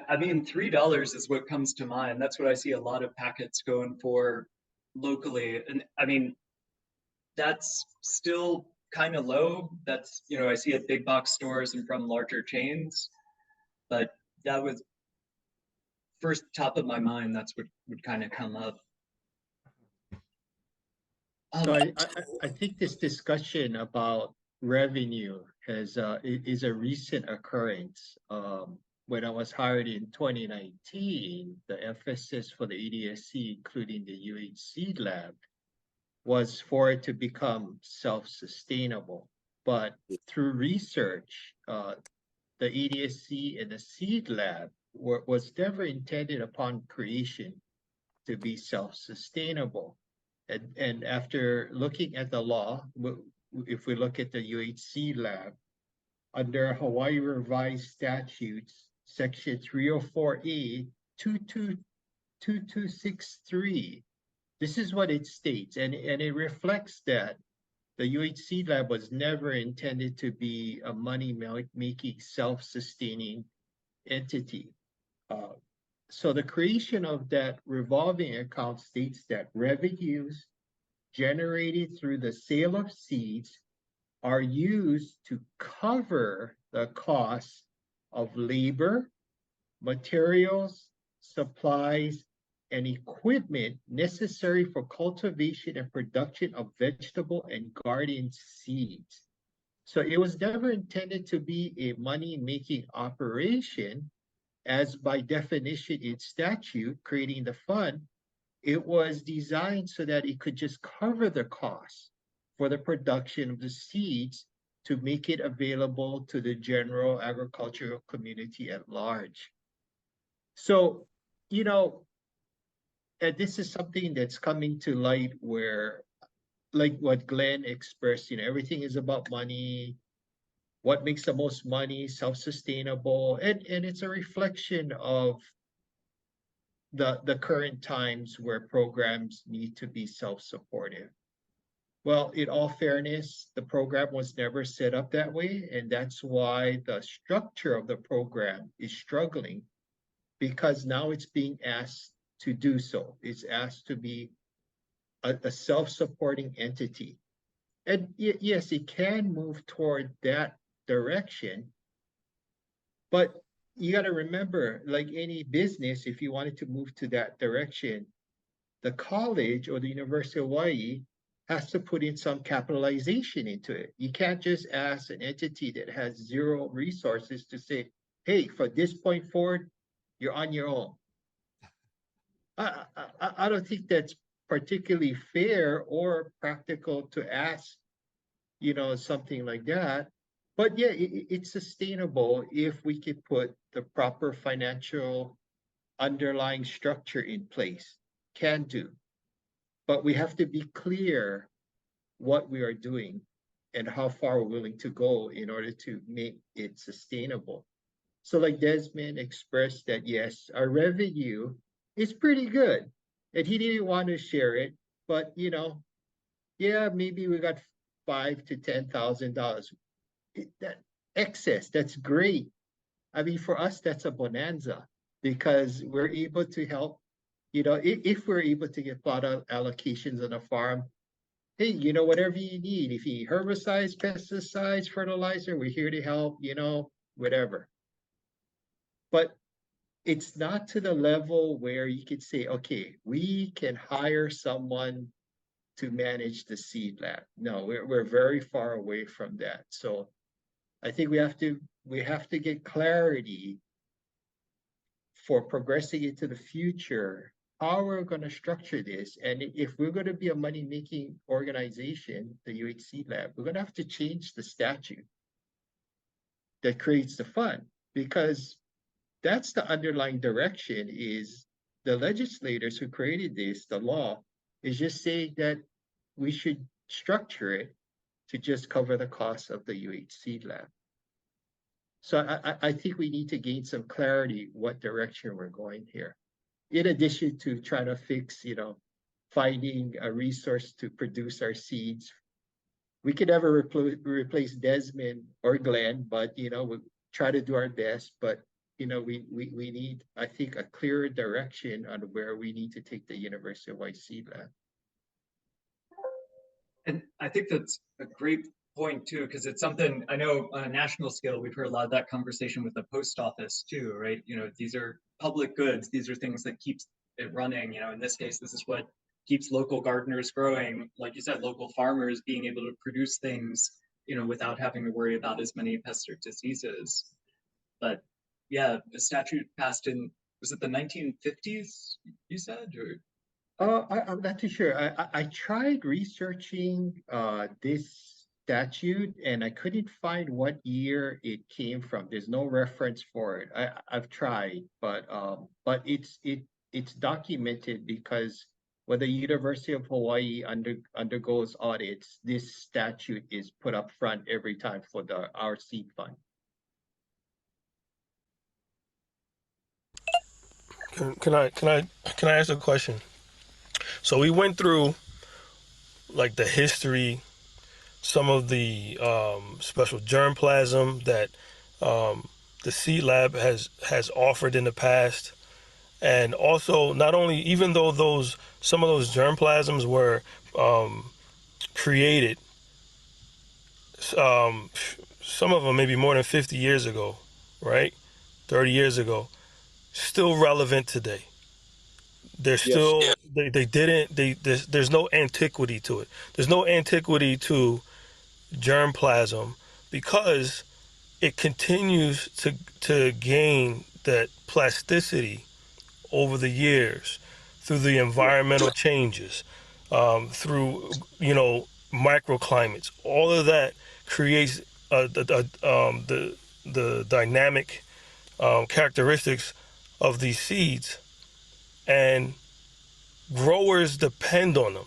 I mean, $3 is what comes to mind. That's what I see a lot of packets going for locally. And I mean, that's still kind of low. That's, I see at big box stores and from larger chains, but that was first top of my mind. That's what would kind of come up. So I think this discussion about revenue is a recent occurrence. When I was hired in 2019, the emphasis for the EDSC, including the UH Seed Lab, was for it to become self-sustainable. But through research, the EDSC and the Seed Lab was never intended upon creation to be self-sustainable. And after looking at the law, if we look at the UHC lab, under Hawaii Revised Statutes, Section 304A, 2263, this is what it states, and it reflects that the UH Seed Lab was never intended to be a money-making, self-sustaining entity. So the creation of that revolving account states that revenues generated through the sale of seeds are used to cover the costs of labor, materials, supplies, and equipment necessary for cultivation and production of vegetable and garden seeds. So it was never intended to be a money-making operation, as by definition in statute, creating the fund. It was designed so that it could just cover the costs for the production of the seeds to make it available to the general agricultural community at large. So, you know, and this is something that's coming to light where, like what Glenn expressed, you know, everything is about money, what makes the most money, self-sustainable, and it's a reflection of the current times where programs need to be self-supportive. Well, in all fairness, the program was never set up that way, and that's why the structure of the program is struggling, because now it's being asked to do so. It's asked to be a self-supporting entity. And yes, it can move toward that direction, but you got to remember, like any business, if you wanted to move to that direction, the college or the University of Hawaii has to put in some capitalization into it. You can't just ask an entity that has zero resources to say, hey, from this point forward, you're on your own. I don't think that's particularly fair or practical to ask, you know, something like that. But yeah, it's sustainable if we could put the proper financial underlying structure in place. Can do. But we have to be clear what we are doing and how far we're willing to go in order to make it sustainable. So like Desmond expressed that, yes, our revenue is pretty good. And he didn't want to share it, but you know, yeah, maybe we got $5,000 to $10,000. That excess, that's great. I mean, for us, that's a bonanza because we're able to help, you know, if we're able to get plot allocations on a farm, hey, you know, whatever you need, if you need herbicides, pesticides, fertilizer, we're here to help, you know, whatever. But it's not to the level where you could say, okay, we can hire someone to manage the seed lab. No, we're very far away from that. So I think we have to get clarity for progressing into the future, how we're going to structure this. And if we're going to be a money-making organization, the UH Seed Lab, we're going to have to change the statute that creates the fund, because that's the underlying direction. Is the legislators who created this, the law, is just saying that we should structure it to just cover the cost of the UH Seed Lab. So I think we need to gain some clarity what direction we're going here. In addition to trying to fix, you know, finding a resource to produce our seeds. We could never replace Desmond or Glenn, but, you know, we'll try to do our best. But, you know, we need, I think, a clearer direction on where we need to take the University of Hawaii Seed Lab. And I think that's a great point too, because it's something I know on a national scale, we've heard a lot of that conversation with the post office too, right? You know, these are public goods. These are things that keeps it running. You know, in this case, this is what keeps local gardeners growing. Like you said, local farmers being able to produce things, you know, without having to worry about as many pests or diseases. But yeah, the statute passed in, was it the 1950s, you said? Or I'm not too sure. I tried researching this statute and I couldn't find what year it came from. There's no reference for it. I've tried, but it's documented because when the University of Hawaii undergoes audits, this statute is put up front every time for our seed fund. Can I ask a question? So we went through like the history, some of the special germplasm that the seed lab has offered in the past, and also not only, even though those some of those germplasms were created, um, some of them maybe more than 50 years ago, right? 30 years ago, still relevant today. They're Yes. still they didn't they there's no antiquity to it. There's no antiquity to germplasm because it continues to gain that plasticity over the years through the environmental changes, through microclimates. All of that creates the dynamic characteristics of these seeds, and growers depend on them.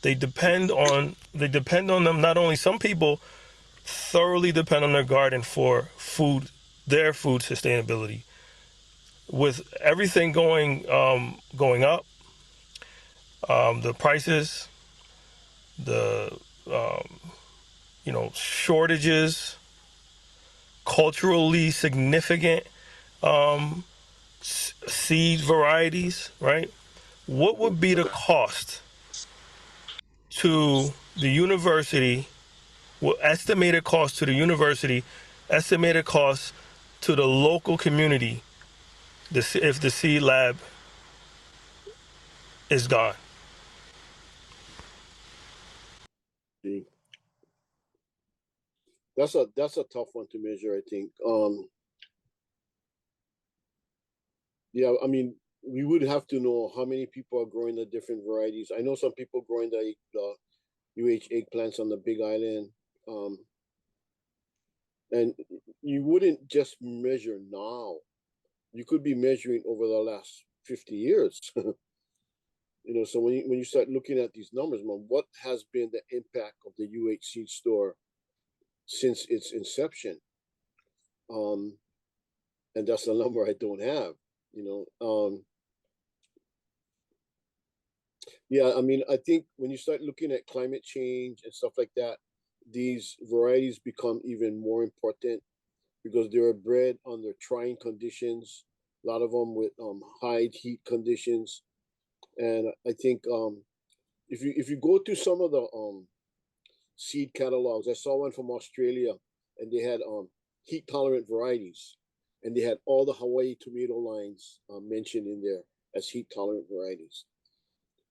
They depend on them. Not only, some people thoroughly depend on their garden for their food sustainability. With everything going up, the prices, the shortages, culturally significant seed varieties, right? What would be the cost to the university? Well, estimated cost to the university, estimated cost to the local community, if the seed lab is gone. See, that's a tough one to measure, I think. Yeah, I mean, we would have to know how many people are growing the different varieties. I know some people growing the eggplants on the Big Island. And you wouldn't just measure now. You could be measuring over the last 50 years. So when you start looking at these numbers, man, what has been the impact of the seed store since its inception? And that's a number I don't have. Yeah, I mean, I think when you start looking at climate change and stuff like that, these varieties become even more important because they were bred under trying conditions, a lot of them with high heat conditions. And I think if you go to some of the seed catalogs, I saw one from Australia, and they had heat tolerant varieties, and they had all the Hawaii tomato lines mentioned in there as heat tolerant varieties.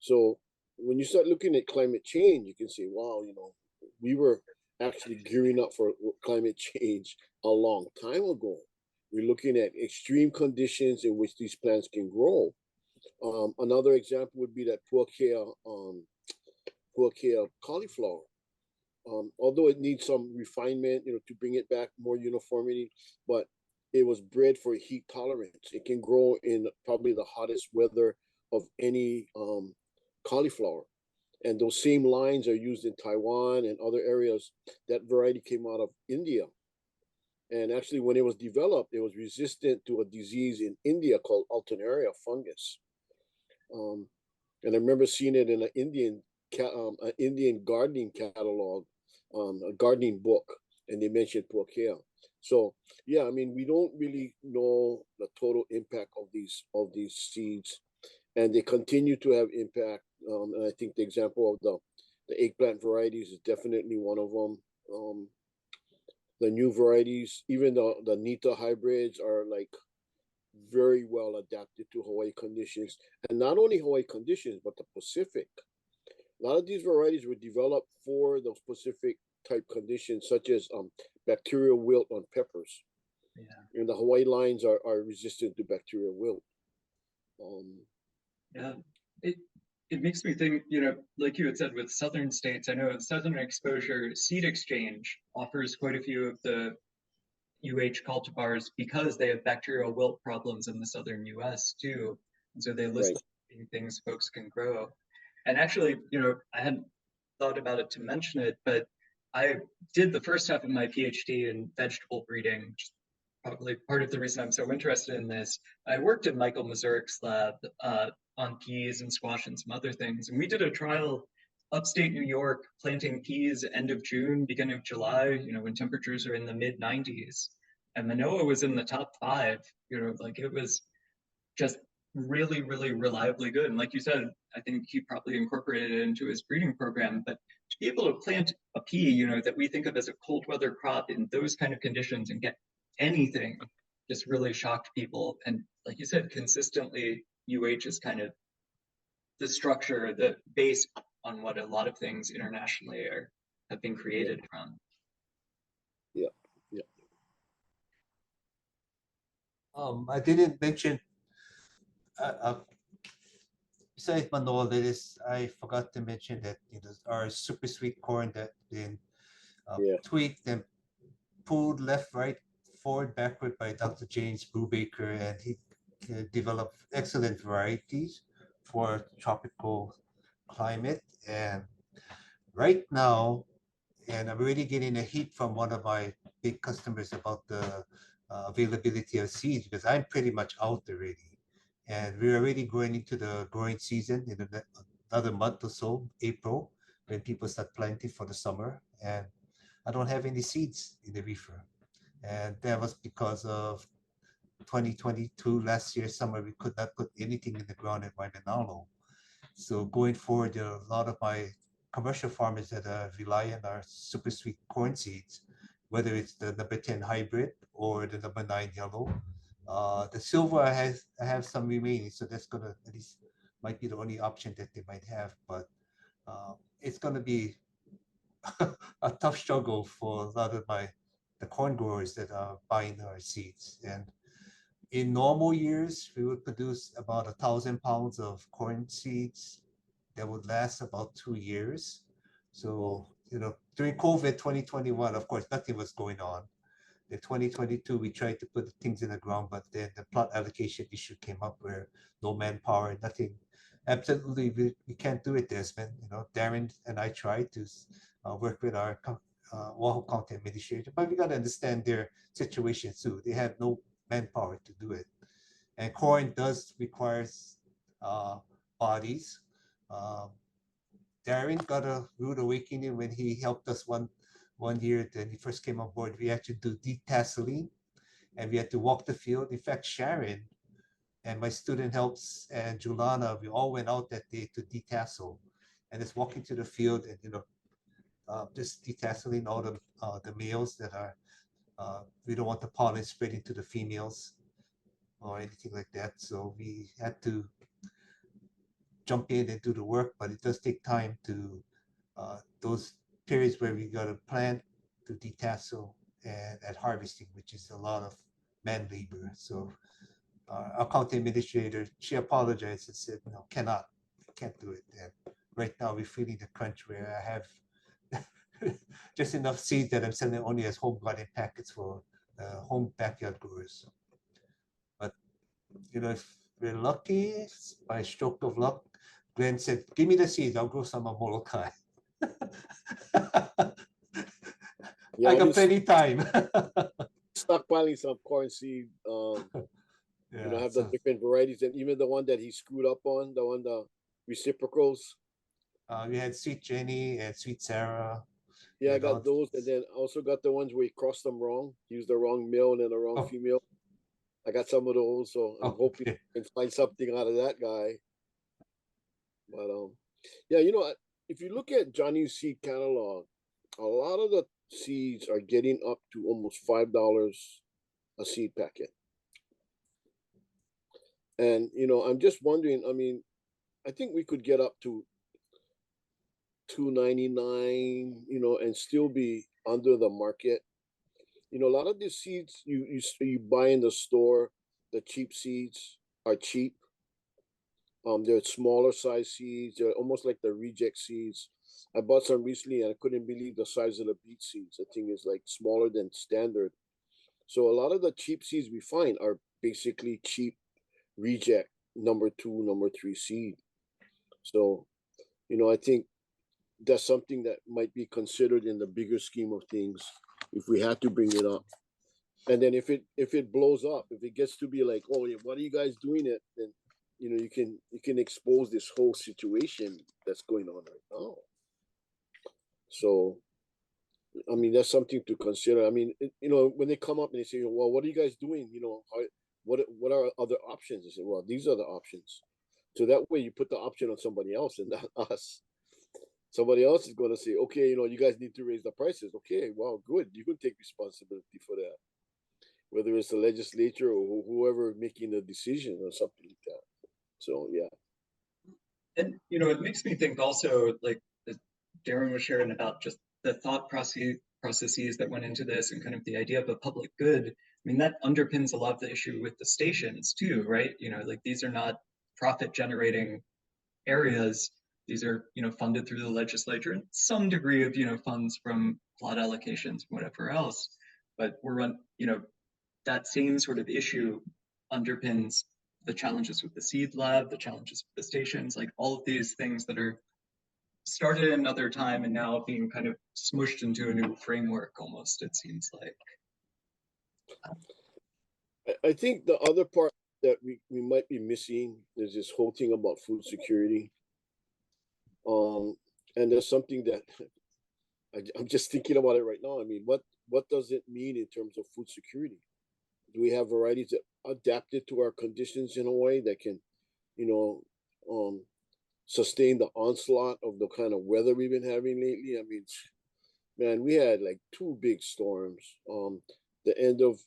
So when you start looking at climate change, you can say, wow, we were actually gearing up for climate change a long time ago. We're looking at extreme conditions in which these plants can grow. Another example would be that Puakea cauliflower. Although it needs some refinement, to bring it back more uniformity, but it was bred for heat tolerance. It can grow in probably the hottest weather of any cauliflower. And those same lines are used in Taiwan and other areas. That variety came out of India. And actually, when it was developed, it was resistant to a disease in India called Alternaria fungus. And I remember seeing it in an Indian gardening catalog, a gardening book, and they mentioned Puakea. So yeah, I mean, we don't really know the total impact of these seeds, and they continue to have impact. And I think the example of the eggplant varieties is definitely one of them. The new varieties, even the Nita hybrids, are like very well adapted to Hawaii conditions, and not only Hawaii conditions, but the Pacific. A lot of these varieties were developed for those Pacific type conditions, such as bacterial wilt on peppers. Yeah. And the Hawaii lines are resistant to bacterial wilt. Yeah, it makes me think, like you had said with southern states, I know Southern Exposure Seed Exchange offers quite a few of the cultivars because they have bacterial wilt problems in the southern US too. And so they list things folks can grow. And actually, I hadn't thought about it to mention it, but I did the first half of my PhD in vegetable breeding, probably part of the reason I'm so interested in this. I worked in Michael Mazurk's lab on peas and squash and some other things, and we did a trial upstate New York planting peas end of June, beginning of July, when temperatures are in the mid 90s. And Manoa was in the top 5, like it was just really, really reliably good. And like you said, I think he probably incorporated it into his breeding program, but to be able to plant a pea, that we think of as a cold weather crop in those kind of conditions and get anything just really shocked people. And like you said, consistently UH is kind of the structure, the base on what a lot of things internationally have been created from. Yeah, yeah. I didn't mention, besides Manoa, I forgot to mention that our super sweet corn that been Yeah. tweaked and pulled left, right, forward, backward by Dr. James Brubaker, and he developed excellent varieties for tropical climate. And right now, and I'm already getting a heat from one of my big customers about the availability of seeds, because I'm pretty much out already. And we're already going into the growing season in another month or so, April, when people start planting for the summer. And I don't have any seeds in the reefer. And that was because of 2022, last year summer, we could not put anything in the ground at Waimanalo. So going forward, there are a lot of my commercial farmers that rely on our super sweet corn seeds, whether it's the number 10 hybrid or the number 9 yellow. The silver I have some remaining, so that's gonna at least might be the only option that they might have, but it's gonna be a tough struggle for a lot of the corn growers that are buying our seeds. And in normal years, we would produce about 1,000 pounds of corn seeds that would last about 2 years. So, during COVID 2021, of course, nothing was going on. In 2022, we tried to put things in the ground, but then the plot allocation issue came up where no manpower, nothing. Absolutely, we can't do it, Desmond. Darren and I tried to work with our Oahu County administrator, but we got to understand their situation too. They have no manpower to do it. And corn does requires bodies. Darren got a rude awakening when he helped us one year when he first came on board. We actually do detasseling, and we had to walk the field. In fact, Sharon and my student helps and Julana, we all went out that day to detassel, and just walking to the field and just detasseling all the males that are we don't want the pollen spreading to the females or anything like that. So we had to jump in and do the work, but it does take time to those periods where we got to plant, to detassel, and at harvesting, which is a lot of man labor. So our county administrator, she apologized and said, no, can't do it. And right now we're feeling the crunch where I have just enough seed that I'm selling only as home garden packets for home backyard growers. But if we're lucky, by stroke of luck, Glenn said, give me the seeds, I'll grow some of Molokai. Yeah, I got plenty of time. stockpiling some corn seed. I have the different varieties, and even the one that he screwed up on, the reciprocals. We had Sweet Jenny and Sweet Sarah. Yeah, I got those, and then I also got the ones where he crossed them wrong, used the wrong male and then the wrong female. I got some of those, so I'm hoping I can find something out of that guy. But yeah, if you look at Johnny's seed catalog, a lot of the seeds are getting up to almost $5 a seed packet. And I'm just wondering, I think we could get up to $2.99, and still be under the market. A lot of these seeds you buy in the store, the cheap seeds are cheap. They're smaller size seeds. They're almost like the reject seeds. I bought some recently and I couldn't believe the size of the beet seeds. The thing is like smaller than standard. So a lot of the cheap seeds we find are basically cheap reject number 2, number 3 seed. So, I think that's something that might be considered in the bigger scheme of things if we had to bring it up. And then if it blows up, if it gets to be like, oh, yeah, what are you guys doing it? Then you can expose this whole situation that's going on right now. So I mean, that's something to consider. I mean, when they come up and they say, well, what are you guys doing? What are other options? I say, well, these are the options. So that way you put the option on somebody else and not us. Somebody else is going to say, okay, you guys need to raise the prices. Okay, well, good. You can take responsibility for that, whether it's the legislature or whoever making the decision or something like that. So, yeah. And, it makes me think also, like Darren was sharing about just the thought processes that went into this and kind of the idea of a public good. I mean, that underpins a lot of the issue with the stations too, right? Like these are not profit generating areas. These are, funded through the legislature and some degree of, funds from plot allocations, whatever else. But that same sort of issue underpins the challenges with the seed lab, the challenges with the stations, like all of these things that are started another time and now being kind of smushed into a new framework almost, it seems like. I think the other part that we might be missing is this whole thing about food security. And there's something that I'm just thinking about it right now. I mean, what does it mean in terms of food security? Do we have varieties that adapted to our conditions in a way that can, sustain the onslaught of the kind of weather we've been having lately? I mean, man, we had like 2 big storms. The end of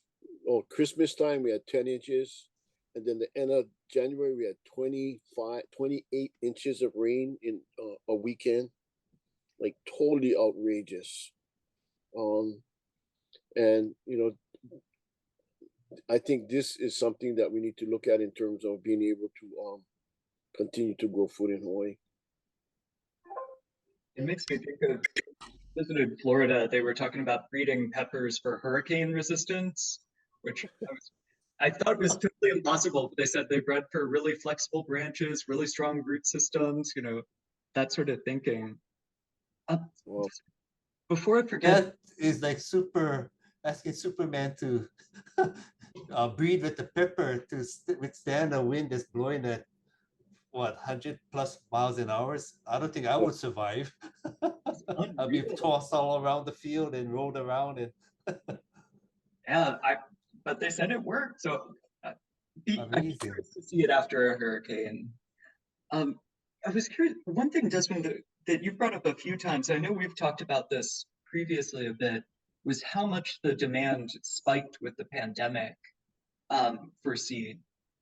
Christmas time, we had 10 inches. And then the end of January, we had 28 inches of rain in a weekend. Like totally outrageous. And, I think this is something that we need to look at in terms of being able to continue to grow food in Hawaii. It makes me think of visited Florida. They were talking about breeding peppers for hurricane resistance, which I thought was totally impossible. But they said they bred for really flexible branches, really strong root systems, that sort of thinking. Well, Before I forget, That is like asking Superman to breed with the pepper to withstand a wind that's blowing at 100 plus miles an hour. I don't think I would survive. I'd be tossed all around the field and rolled around. And yeah, but they said it worked. So I'd be amazing. curious to see it after a hurricane. I was curious. One thing, Desmond, that you've brought up a few times, I know we've talked about this previously a bit, was how much the demand spiked with the pandemic for seed.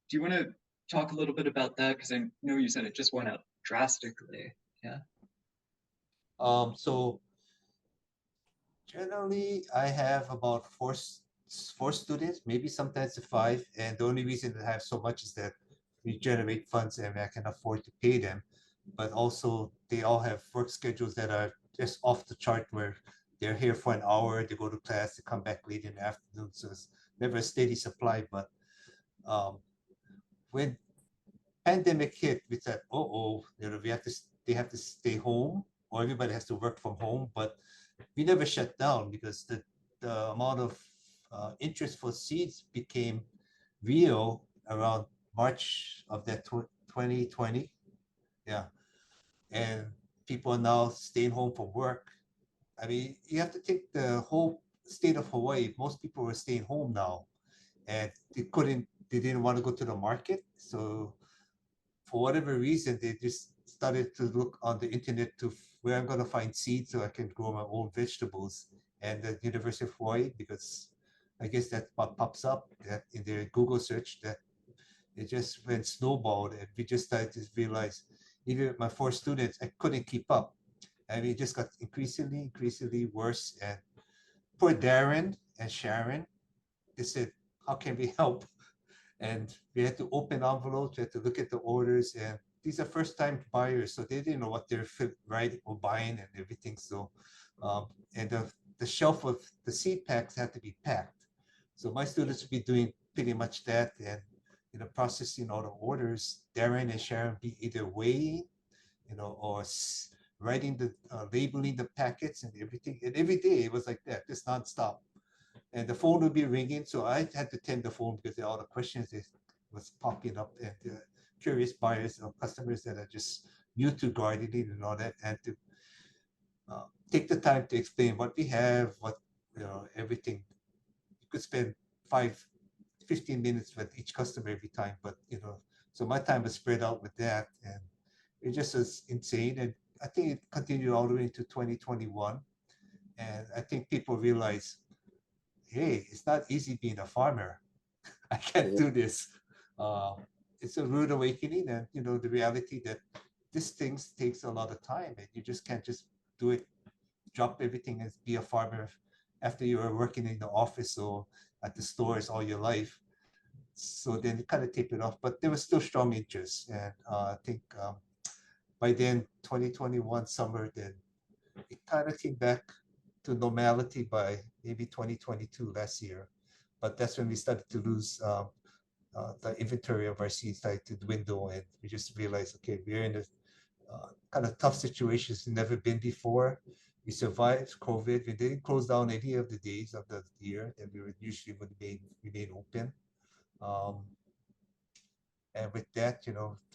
Do you want to talk a little bit about that? Because I know you said it just went up drastically. Yeah. So generally, I have about four students, maybe sometimes 5. And the only reason that I have so much is that we generate funds and I can afford to pay them. But also, they all have work schedules that are just off the chart, where they're here for an hour, they go to class, they come back late in the afternoon. So it's never a steady supply. But when pandemic hit, we said, they have to stay home, or everybody has to work from home. But we never shut down, because the amount of interest for seeds became real around March of that 2020. Yeah. And people are now staying home from work. I mean, you have to take the whole state of Hawaii. Most people are staying home now, and they didn't want to go to the market. So for whatever reason, they just started to look on the internet to where I'm going to find seeds so I can grow my own vegetables. And the University of Hawaii, because I guess that pops up that in their Google search, that it just went snowballed. And we just started to realize, even with my 4 students, I couldn't keep up. I mean, it just got increasingly worse. And poor Darren and Sharon, they said, how can we help? And we had to open envelopes, we had to look at the orders, and these are first-time buyers, so they didn't know what they're writing or buying and everything. So, and the shelf of the seed packs had to be packed. So my students would be doing pretty much that, and processing all the orders. Darren and Sharon be either weighing, or writing labeling the packets and everything. And every day it was like that, just nonstop. and the phone would be ringing. So I had to tend the phone because all the questions that was popping up, and curious buyers or customers that are just new to gardening and all that, and to take the time to explain what we have, what, everything. You could spend 15 minutes with each customer every time, but so my time was spread out with that, and it just was insane. And I think it continued all the way into 2021. And I think people realize, hey, it's not easy being a farmer. I can't do this. It's a rude awakening, and the reality that this things takes a lot of time, and you just can't just do it, drop everything and be a farmer after you were working in the office or at the stores all your life. So then it kind of tapered off, but there was still strong interest, and I think by then 2021 summer, then it kind of came back to normality by maybe 2022 last year. But that's when we started to lose the inventory of our seeds, started to dwindle, and we just realized, okay, we're in a kind of tough situation it's never been before. We survived COVID. We didn't close down any of the days of the year that we would usually remain open. And with that,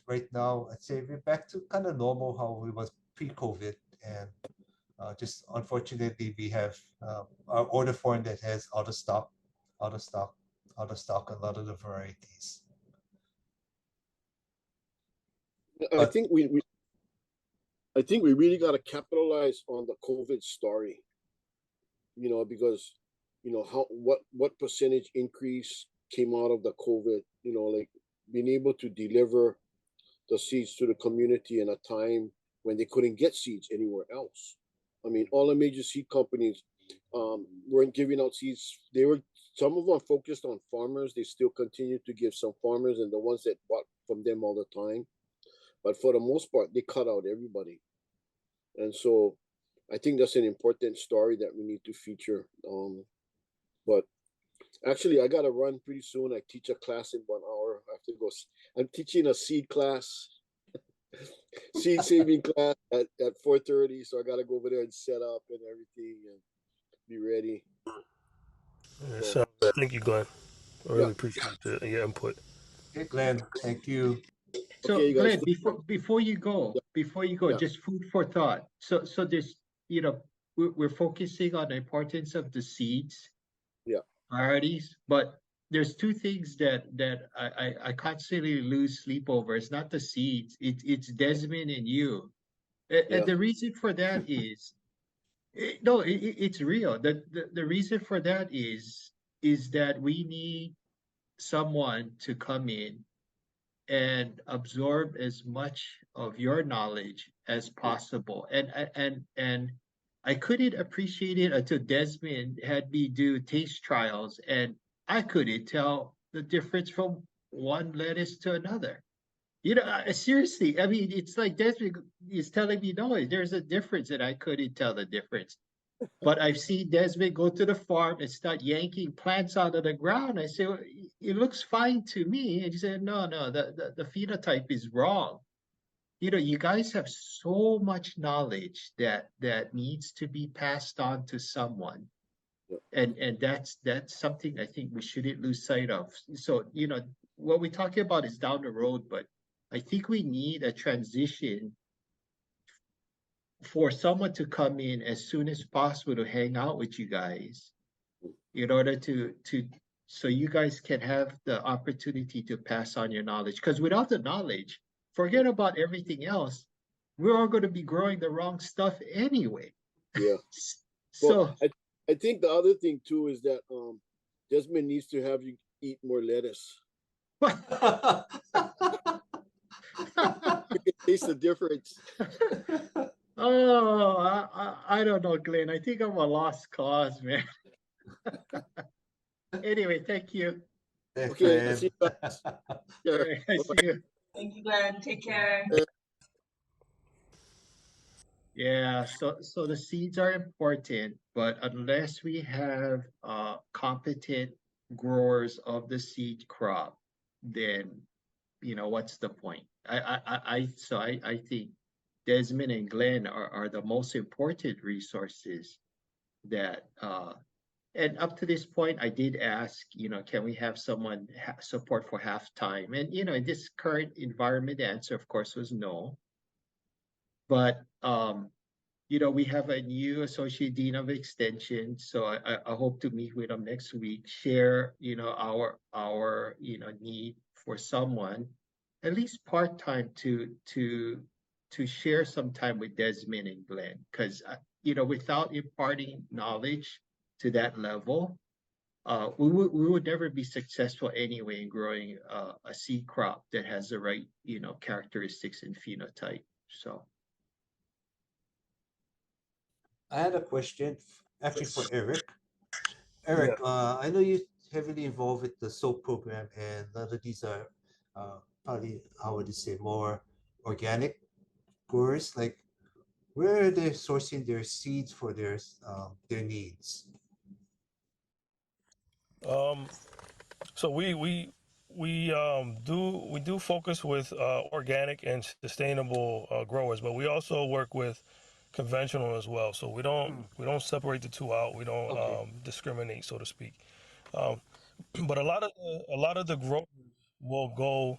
right now, I'd say we're back to kind of normal how we was pre-COVID, and just unfortunately, we have our order form that has out of stock a lot of the varieties. I think we really got to capitalize on the COVID story, because what percentage increase came out of the COVID, like being able to deliver the seeds to the community in a time when they couldn't get seeds anywhere else. I mean, all the major seed companies weren't giving out seeds. Some of them focused on farmers. They still continue to give some farmers and the ones that bought from them all the time. But for the most part, they cut out everybody. And so I think that's an important story that we need to feature. But actually, I got to run pretty soon. I teach a class in 1 hour. I have to go. I'm teaching a seed class, seed saving class at 4:30. So I got to go over there and set up and everything and be ready. So thank you, Glenn. I really appreciate your input. Okay, Glenn, thank you. So Okay, you guys. Glenn, before you go, Yeah. just food for thought. So there's, we're focusing on the importance of the seeds, priorities, but there's two things that I constantly lose sleep over. It's not the seeds, it's Desmond and you. And the reason for that is, it's real. The reason for that is that we need someone to come in and absorb as much of your knowledge as possible. And I couldn't appreciate it until Desmond had me do taste trials, and I couldn't tell the difference from one lettuce to another. Seriously, I mean, it's like Desmond is telling me, no, there's a difference, and I couldn't tell the difference. But I've seen Desmond go to the farm and start yanking plants out of the ground. I say, well, it looks fine to me. And he said, no, the phenotype is wrong. You guys have so much knowledge that needs to be passed on to someone. And that's something I think we shouldn't lose sight of. So, what we're talking about is down the road, but I think we need a transition for someone to come in as soon as possible to hang out with you guys in order to so you guys can have the opportunity to pass on your knowledge. Because without the knowledge, forget about everything else. We're all going to be growing the wrong stuff anyway. Yeah. So I think the other thing too is that Desmond needs to have you eat more lettuce. You can taste the difference. Oh, I don't know, Glenn. I think I'm a lost cause, man. Anyway, thank you. Thanks, Okay, Glenn. see you guys. Yeah. All right, I see you. Thank you, Glenn. Take care. Yeah, so the seeds are important, but unless we have competent growers of the seed crop, then what's the point? I think Desmond and Glenn are the most important resources that and up to this point, I did ask, can we have someone support for halftime? And, in this current environment, the answer, of course, was no. But, we have a new associate dean of extension, so I hope to meet with them next week, share, our need for someone, at least part-time to share some time with Desmond and Glenn. Because, without imparting knowledge to that level, we would never be successful anyway in growing a seed crop that has the right, characteristics and phenotype. So. I had a question actually for Eric. Yeah. Eric, I know you're heavily involved with the SOAP program, and a lot of these are probably, how would you say, more organic growers. Like, where are they sourcing their seeds for their needs? So we do focus with organic and sustainable growers, but we also work with conventional as well. So we don't separate the two out. We don't Okay. discriminate, so to speak. Um, but a lot of the growers will go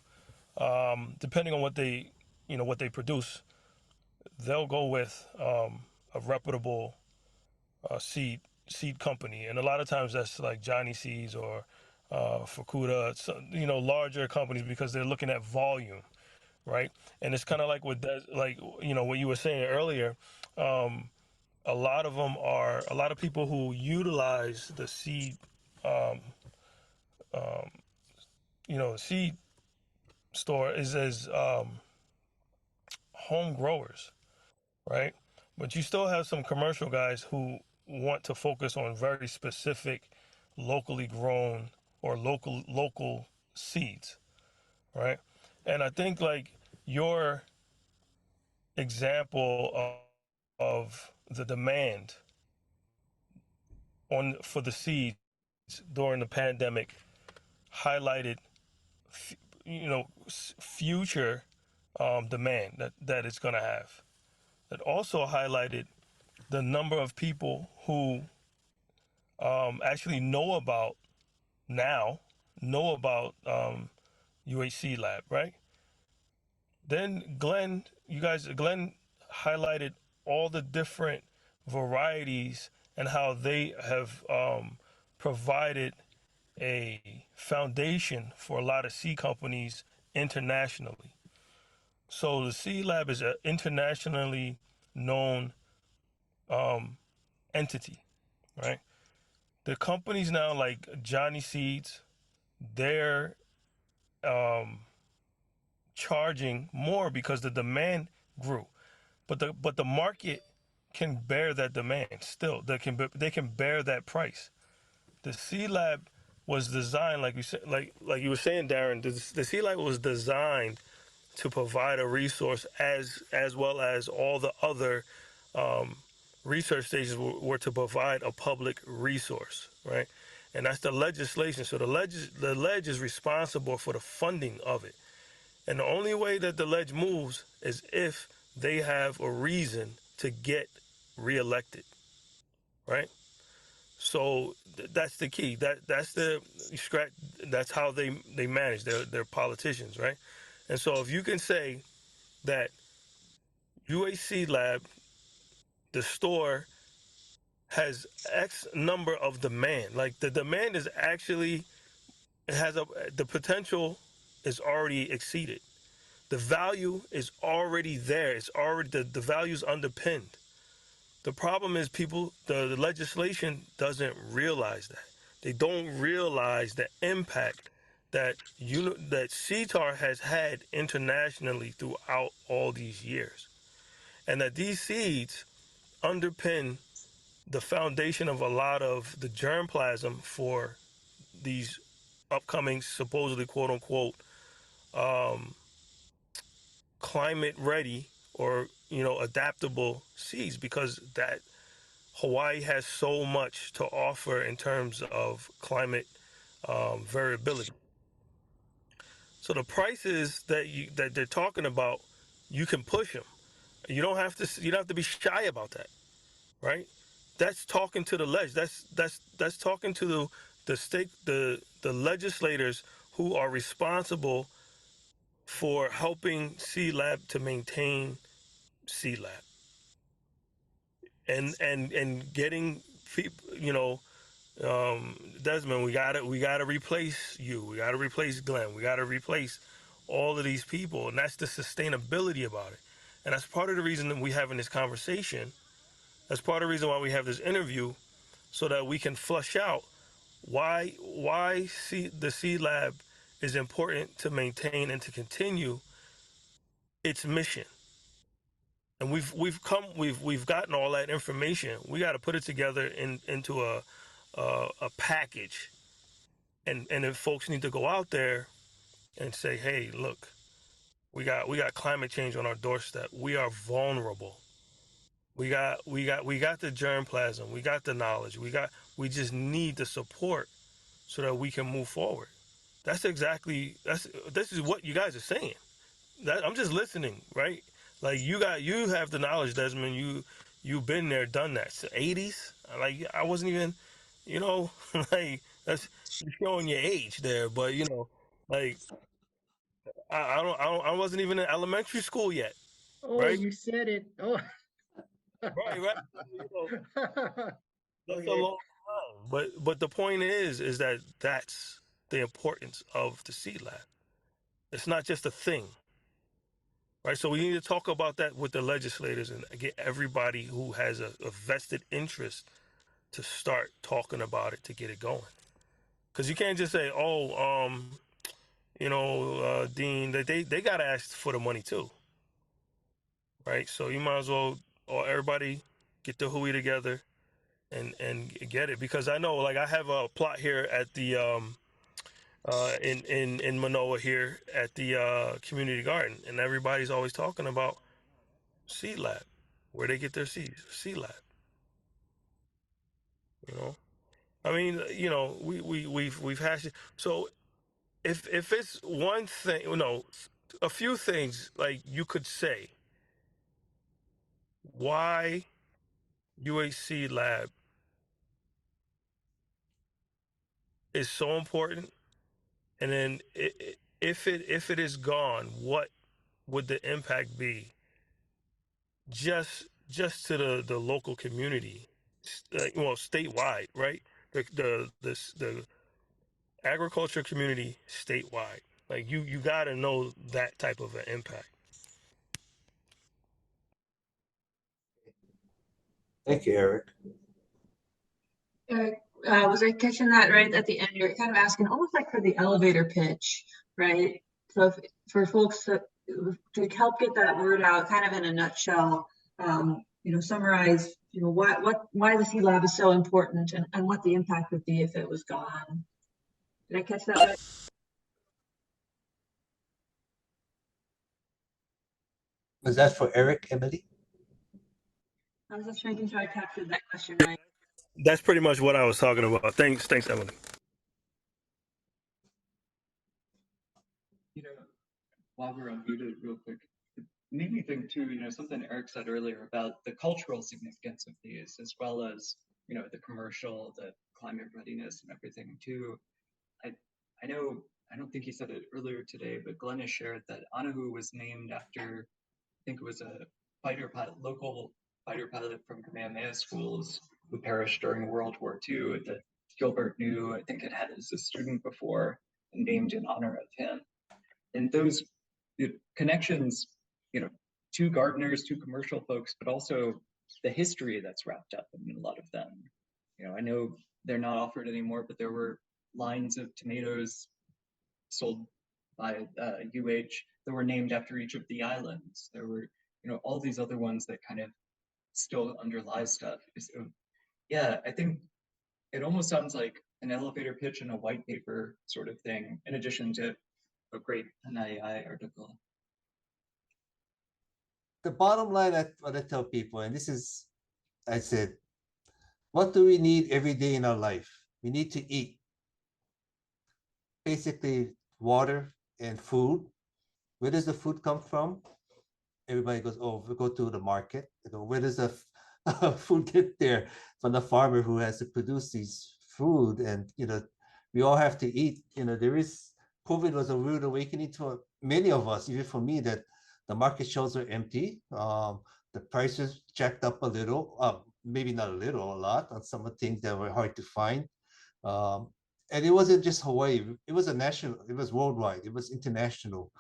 depending on what they produce. They'll go with a reputable seed company, and a lot of times that's like Johnny Seeds or Fukuda, so, larger companies because they're looking at volume, right? And it's kind of like like what you were saying earlier. Um, a lot of people who utilize the um, um, seed store is as home growers, right? But you still have some commercial guys who want to focus on very specific, locally grown or local seeds, right? And I think like your example of the demand on for the seeds during the pandemic highlighted, future demand that it's going to have. It also highlighted the number of people who actually now know about UHC Lab, right? Then Glenn highlighted all the different varieties and how they have provided a foundation for a lot of seed companies internationally. So the Seed Lab is an internationally known um, entity, right? The companies now like Johnny Seeds, they're um, charging more because the demand grew, but the market can bear that demand still. They can bear that price. The C Lab was designed, like you said, like you were saying, Darren. The C Lab was designed to provide a resource as well as all the other um, research stations were to provide a public resource, right? And that's the legislation. So the ledge is responsible for the funding of it. And the only way that the ledge moves is if they have a reason to get reelected, right? So that's the key. That's the scratch. That's how they manage. They're politicians, right? And so if you can say that UHC Lab, the store, has X number of demand, like the demand is actually it has the potential is already exceeded. The value is already there. It's already the value is underpinned. The problem is the legislation doesn't realize that. They don't realize the impact that CTAR has had internationally throughout all these years, and that these seeds underpin the foundation of a lot of the germplasm for these upcoming supposedly quote unquote um, climate ready or adaptable seeds, because that Hawaii has so much to offer in terms of climate variability. So the prices that they're talking about, you can push them. You don't have to be shy about that, right? that's talking to the that's talking to the legislators who are responsible for helping C Lab to maintain C Lab and getting people, Desmond, we gotta replace you. We gotta replace Glenn. We gotta replace all of these people, and that's the sustainability about it. And that's part of the reason that we're having this conversation. That's part of the reason why we have this interview, so that we can flush out why the C Lab is important to maintain and to continue its mission. And we've gotten all that information. We got to put it together into a package. And if folks need to go out there and say, hey, look, we got climate change on our doorstep. We are vulnerable. We got the germplasm. We got the knowledge. We just need the support so that we can move forward. This is what you guys are saying. I'm just listening, right? Like you have the knowledge, Desmond. You've been there, done that. It's the 80s. Like I wasn't even, like that's you're showing your age there, but like I wasn't even in elementary school yet, Oh, right? you said it. Oh. Right. That's a Okay. long time. But the point is that that's the importance of the C Lab. It's not just a thing. Right, so we need to talk about that with the legislators and get everybody who has a vested interest to start talking about it to get it going. Because you can't just say, "Oh, Dean, they got to ask for the money too." Right, so you might as well, or everybody, get the hui together and get it. Because I know, like, I have a plot here at the in Manoa here at the community garden, and everybody's always talking about C Lab, where they get their seeds, C Lab. I mean, we've hashed it. So if it's one thing, a few things like you could say why UHC Lab is so important, and then if it is gone, what would the impact be just to the local community, well, statewide, right? The agriculture community statewide. Like you got to know that type of an impact. Thank you, Eric. Eric, was I catching that right at the end? You're kind of asking almost like for the elevator pitch, right? So for folks to help get that word out kind of in a nutshell, summarize, why the C Lab is so important and what the impact would be if it was gone. Did I catch that right? Was that for Eric, Emily? I was just making sure I captured that question right. That's pretty much what I was talking about. Thanks, Emily. While we're unmuted real quick, it made me think too, something Eric said earlier about the cultural significance of these, as well as, the commercial, the climate readiness and everything too. I know, I don't think he said it earlier today, but Glenn has shared that Anahu was named after, I think it was a local fighter pilot from Kamehameha schools who perished during World War II that Gilbert knew, I think it had as a student before, and named in honor of him. And those connections, to gardeners, to commercial folks, but also the history that's wrapped up in a lot of them. I know they're not offered anymore, but there were lines of tomatoes sold by UH that were named after each of the islands. There were, all these other ones that kind of still underlie stuff. So, yeah, I think it almost sounds like an elevator pitch and a white paper sort of thing, in addition to a great Hānai'Ai article. The bottom line, what I tell people, and this is, I said, what do we need every day in our life? We need to eat. Basically, water and food. Where does the food come from? Everybody goes, oh, we go to the market. They go, where does the food get there from the farmer who has to produce these food. And, we all have to eat. COVID was a rude awakening to many of us, even for me, that the market shelves are empty. The prices jacked up a little, maybe not a little, a lot on some of the things that were hard to find. And it wasn't just Hawaii, it was it was worldwide, it was international.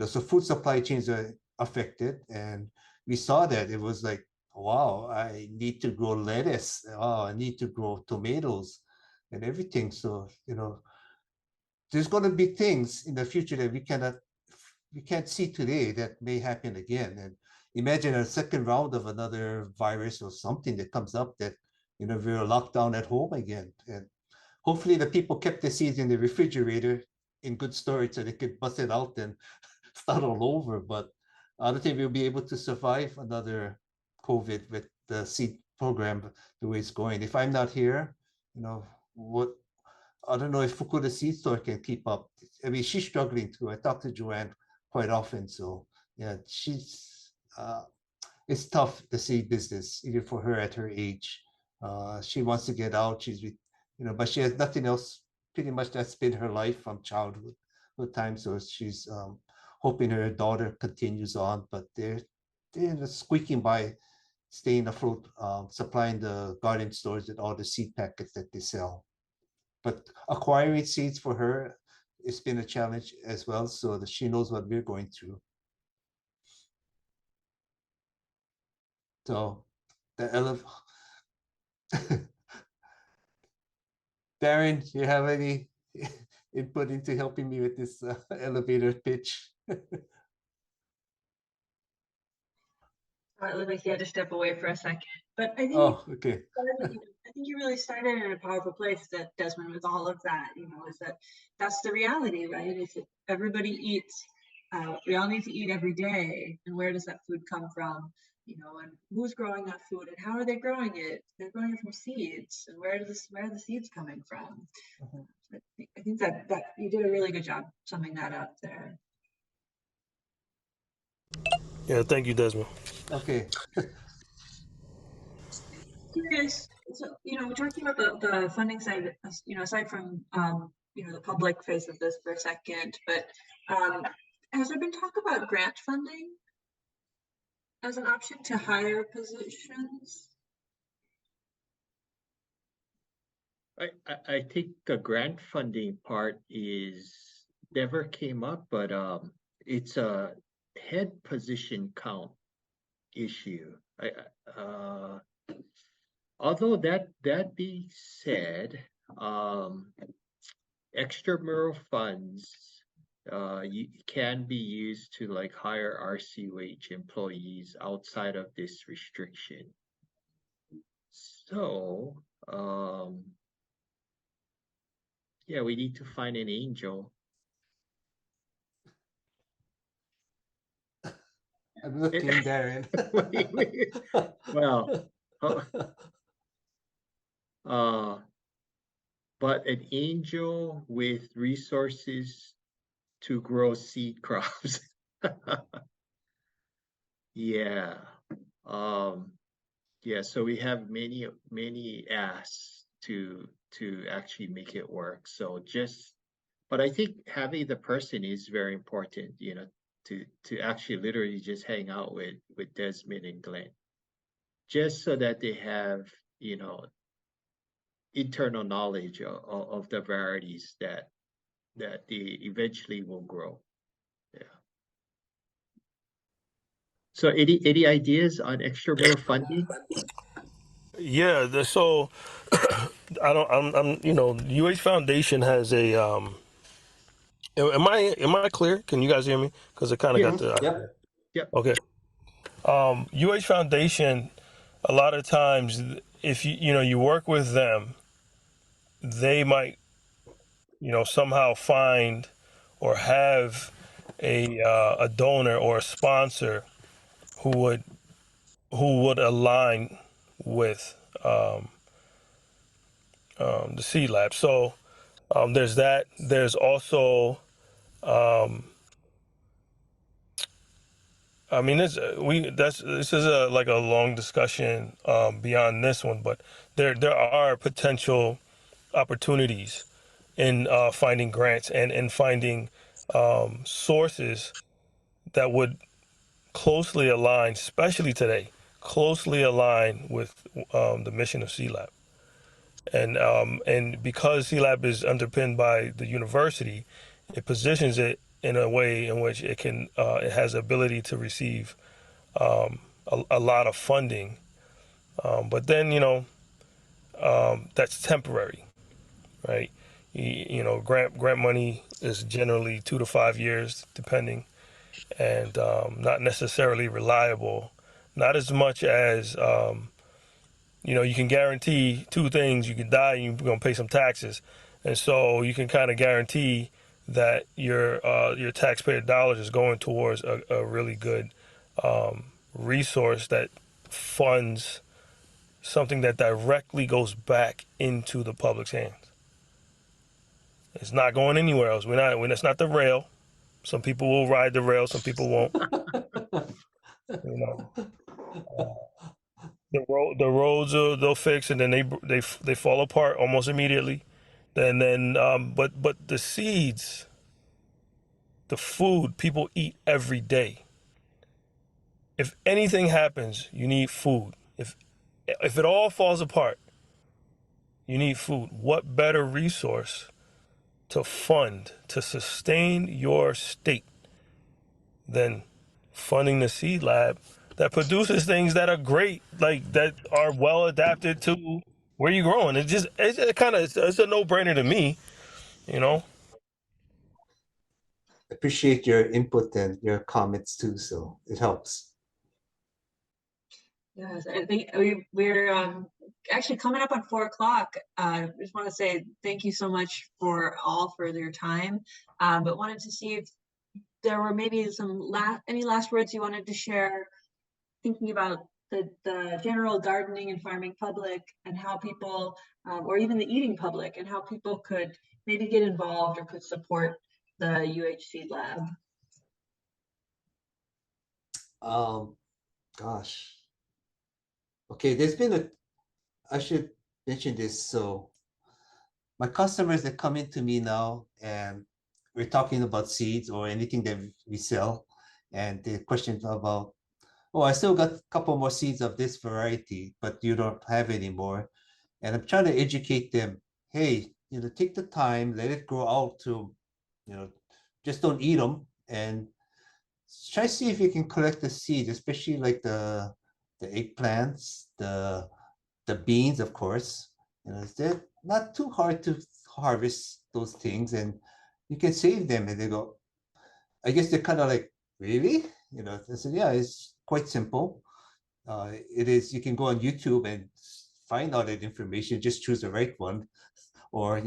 So food supply chains are affected. And we saw that it was like, wow, I need to grow lettuce. Oh, I need to grow tomatoes and everything. So, there's going to be things in the future that we can't see today that may happen again. And imagine a second round of another virus or something that comes up that, we're locked down at home again. And hopefully the people kept the seeds in the refrigerator in good storage so they could bust it out and start all over. But I don't think we'll be able to survive another COVID with the seed program the way it's going. If I'm not here, I don't know if Fukuda Seed Store can keep up. I mean, she's struggling too. I talk to Joanne quite often. So yeah, it's tough, the seed business, even for her at her age. She wants to get out. But she has nothing else. Pretty much that's been her life from childhood time. So she's hoping her daughter continues on, but they're just squeaking by, staying afloat, supplying the garden stores with all the seed packets that they sell. But acquiring seeds for her, it's been a challenge as well, so that she knows what we're going through. So the Darren, do you have any input into helping me with this elevator pitch? It looked like you had to step away for a second, but I think okay. I think you really started in a powerful place, that Desmond, with all of that. Is that's the reality, right? Is that everybody eats. We all need to eat every day, and where does that food come from? And who's growing that food, and how are they growing it? They're growing it from seeds, and where are the seeds coming from? I think that you did a really good job summing that up there. Yeah, thank you, Desmond. Okay. Curious, so we're talking about the funding side, aside from the public face of this for a second, but has there been talk about grant funding as an option to hire positions? I think the grant funding part never came up, but it's a head position count issue. Although that being said, extramural funds can be used to like hire RCUH employees outside of this restriction. So yeah, we need to find an angel. I'm looking, Darren. Well, but an angel with resources to grow seed crops. Yeah. Yeah, so we have many asks to actually make it work. So but I think having the person is very important, to actually literally just hang out with Desmond and Glenn, just so that they have, internal knowledge of the varieties that they eventually will grow. Yeah. So any ideas on extramural funding? Yeah, so UH Foundation has a am I clear? Can you guys hear me? Because it kind of got the Yep. Okay. UH Foundation, a lot of times, if you work with them, they might somehow find or have a donor or a sponsor who would align with the seed lab. So there's that. There's also I mean, this this is like a long discussion beyond this one, but there are potential opportunities in finding grants and in finding sources that would closely align, especially today, closely align with the mission of CLAB. And because CLAB is underpinned by the university, it positions it in a way in which it has the ability to receive a lot of funding. But then that's temporary, right? Grant money is generally 2 to 5 years, depending, and not necessarily reliable. Not as much as you can guarantee two things: you can die, and you're gonna pay some taxes, and so you can kind of guarantee that your taxpayer dollars is going towards a really good resource that funds something that directly goes back into the public's hands. It's not going anywhere else. It's not the rail. Some people will ride the rail, some people won't. You know, the roads they'll fix, and then they fall apart almost immediately. But the seeds, the food people eat every day. If anything happens, you need food. If it all falls apart, you need food. What better resource to fund, to sustain your state than funding the seed lab that produces things that are great, like that are well adapted to where you're growing? It's a no-brainer to me, you know. Appreciate your input and your comments too, so it helps. Yes, I think we're actually coming up on 4 o'clock. I just want to say thank you so much for your time. But wanted to see if there were maybe any last words you wanted to share, thinking about the general gardening and farming public, and how people, or even the eating public, and how people could maybe get involved or could support the UHC lab. Gosh. Okay, I should mention this. So my customers that come into me now, and we're talking about seeds or anything that we sell, and the question about, oh, I still got a couple more seeds of this variety, but you don't have anymore. And I'm trying to educate them, hey, take the time, let it grow out to, just don't eat them, and try to see if you can collect the seeds, especially like the eggplants, the beans, of course. They're not too hard to harvest those things, and you can save them. And they go, I guess they're kind of like, really? I said, yeah, it's quite simple. It is. You can go on YouTube and find out that information. Just choose the right one, or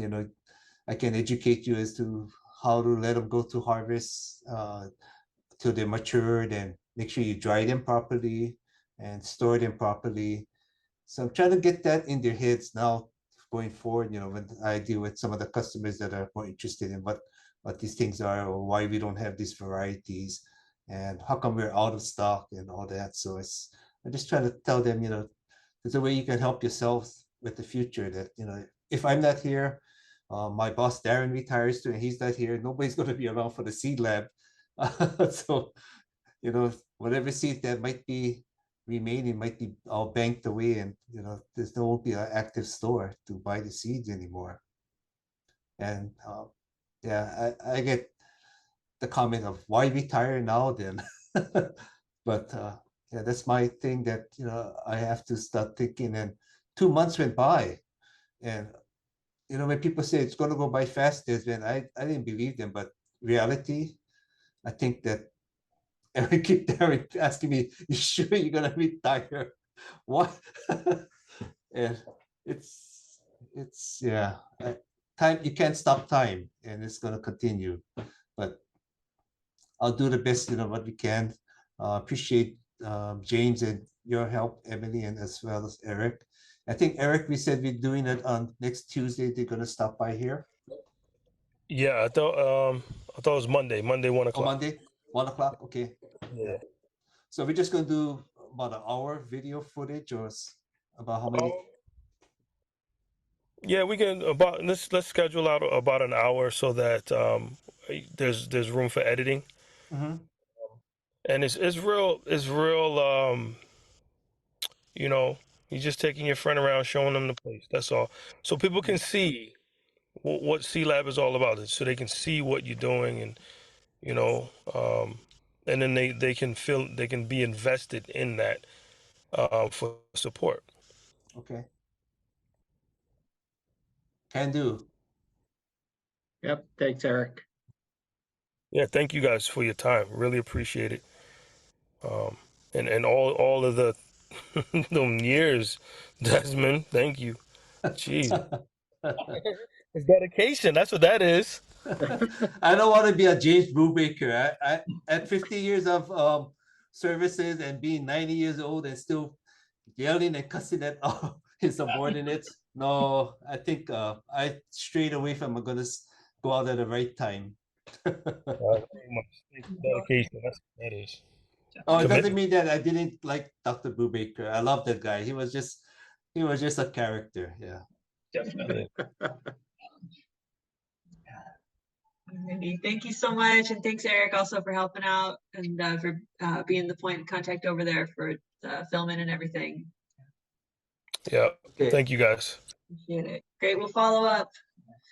I can educate you as to how to let them go to harvest till they're matured, and make sure you dry them properly and store them properly. So I'm trying to get that in their heads now going forward, when I deal with some of the customers that are more interested in what these things are, or why we don't have these varieties, and how come we're out of stock and all that. So I'm just trying to tell them, there's a way you can help yourself with the future, that, if I'm not here, my boss Darren retires too, and he's not here, nobody's going to be around for the seed lab. So, whatever seed that might be remaining might be all banked away, and there won't be an active store to buy the seeds anymore. And yeah, I get the comment of, why retire now then? But yeah, that's my thing, that I have to start thinking. And 2 months went by, and when people say it's going to go by fast, then I didn't believe them. But reality, I think that Eric asking me, you sure you're gonna retire? What? And it's yeah, time, you can't stop time, and it's gonna continue. But I'll do the best, what we can. Appreciate James and your help, Emily, and as well as Eric. I think Eric, we said we're doing it on next Tuesday. They're gonna stop by here. Yeah, I thought it was Monday, 1 On o'clock. Monday, 1 o'clock. Okay. Yeah. So we're just going to do about an hour video footage, or about how many? Yeah, we can about let's schedule out about an hour so that there's room for editing, Mhm. and it's real. You know, you're just taking your friend around, showing them the place. That's all, so people can see what C Lab is all about, so they can see what you're doing, and you know, and then they can feel they can be invested in that for support. Okay. Can do. Yep, thanks, Eric. Yeah, thank you guys for your time. Really appreciate it. And all of the them years, Desmond. Thank you. Jeez, it's dedication. That's what that is. I don't want to be a James Brubaker. I at 50 years of services and being 90 years old and still yelling and cussing at all his subordinates. No, I think I strayed away from. I'm gonna go out at the right time. Very much. Thank you. Dedication. That's what that is. Oh, it Commit. doesn't mean that I didn't like Dr. Brubaker. I love that guy. He was just a character. Yeah. Definitely. Alrighty, thank you so much, and thanks Eric also for helping out and for being the point of contact over there for filming and everything. Yeah. Okay. Thank you guys. Appreciate it. Great, we'll follow up.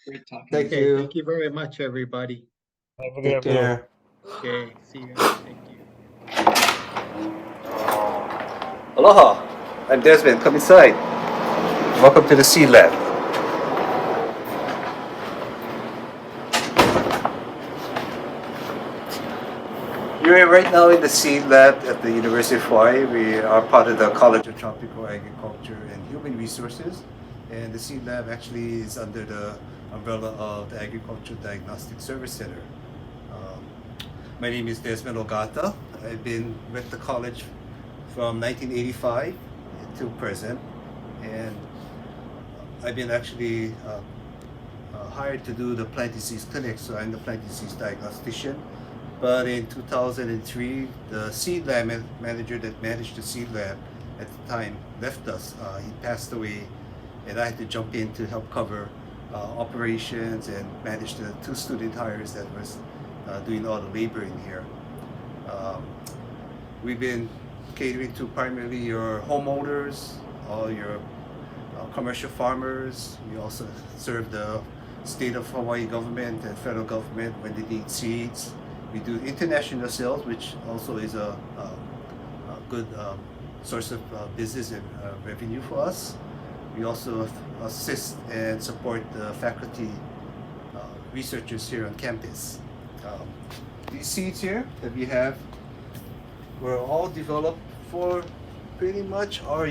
Great talking. Thank Okay, you. thank you very much, everybody. Have a good Take afternoon. care. Okay, see you. Thank you. Aloha. I'm Desmond. Come inside. Welcome to the Sea Lab. You're right now in the Sea Lab at the University of Hawaii. We are part of the College of Tropical Agriculture and Human Resources. And the Sea Lab actually is under the umbrella of the Agricultural Diagnostic Service Center. My name is Desmond Ogata. I've been with the college from 1985 to present. And I've been actually hired to do the plant disease clinic, so I'm the plant disease diagnostician. But in 2003, the seed lab manager that managed the seed lab at the time left us. He passed away, and I had to jump in to help cover operations and manage the 2 student hires that was doing all the labor in here. We've been catering to primarily your homeowners, all your commercial farmers. We also serve the state of Hawaii government and federal government when they need seeds. We do international sales, which also is a good source of business and revenue for us. We also assist and support the faculty researchers here on campus. These seeds here that we have were all developed for pretty much our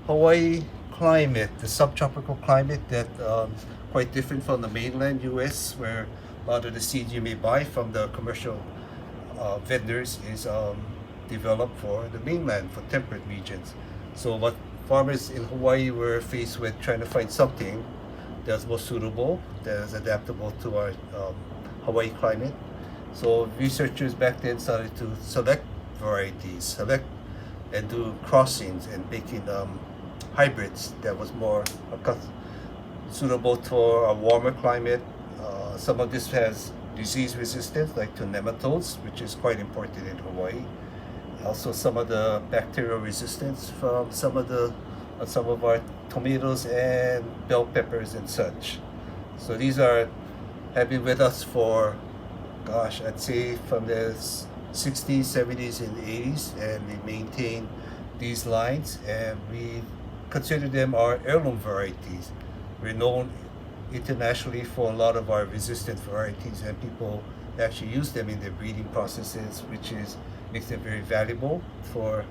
Hawaii climate, the subtropical climate that quite different from the mainland US, where a lot of the seeds you may buy from the commercial vendors is developed for the mainland, for temperate regions. So what farmers in Hawaii were faced with trying to find something that's more suitable, that is adaptable to our Hawaii climate. So researchers back then started to select varieties, and do crossings and making hybrids that was more suitable for a warmer climate. Some of this has disease resistance, like to nematodes, which is quite important in Hawaii. Also, some of the bacterial resistance from some of our tomatoes and bell peppers and such. So these have been with us for, gosh, I'd say from the 60s, 70s, and 80s, and we maintain these lines, and we consider them our heirloom varieties. We're known internationally for a lot of our resistant varieties, and people actually use them in their breeding processes, which makes them very valuable for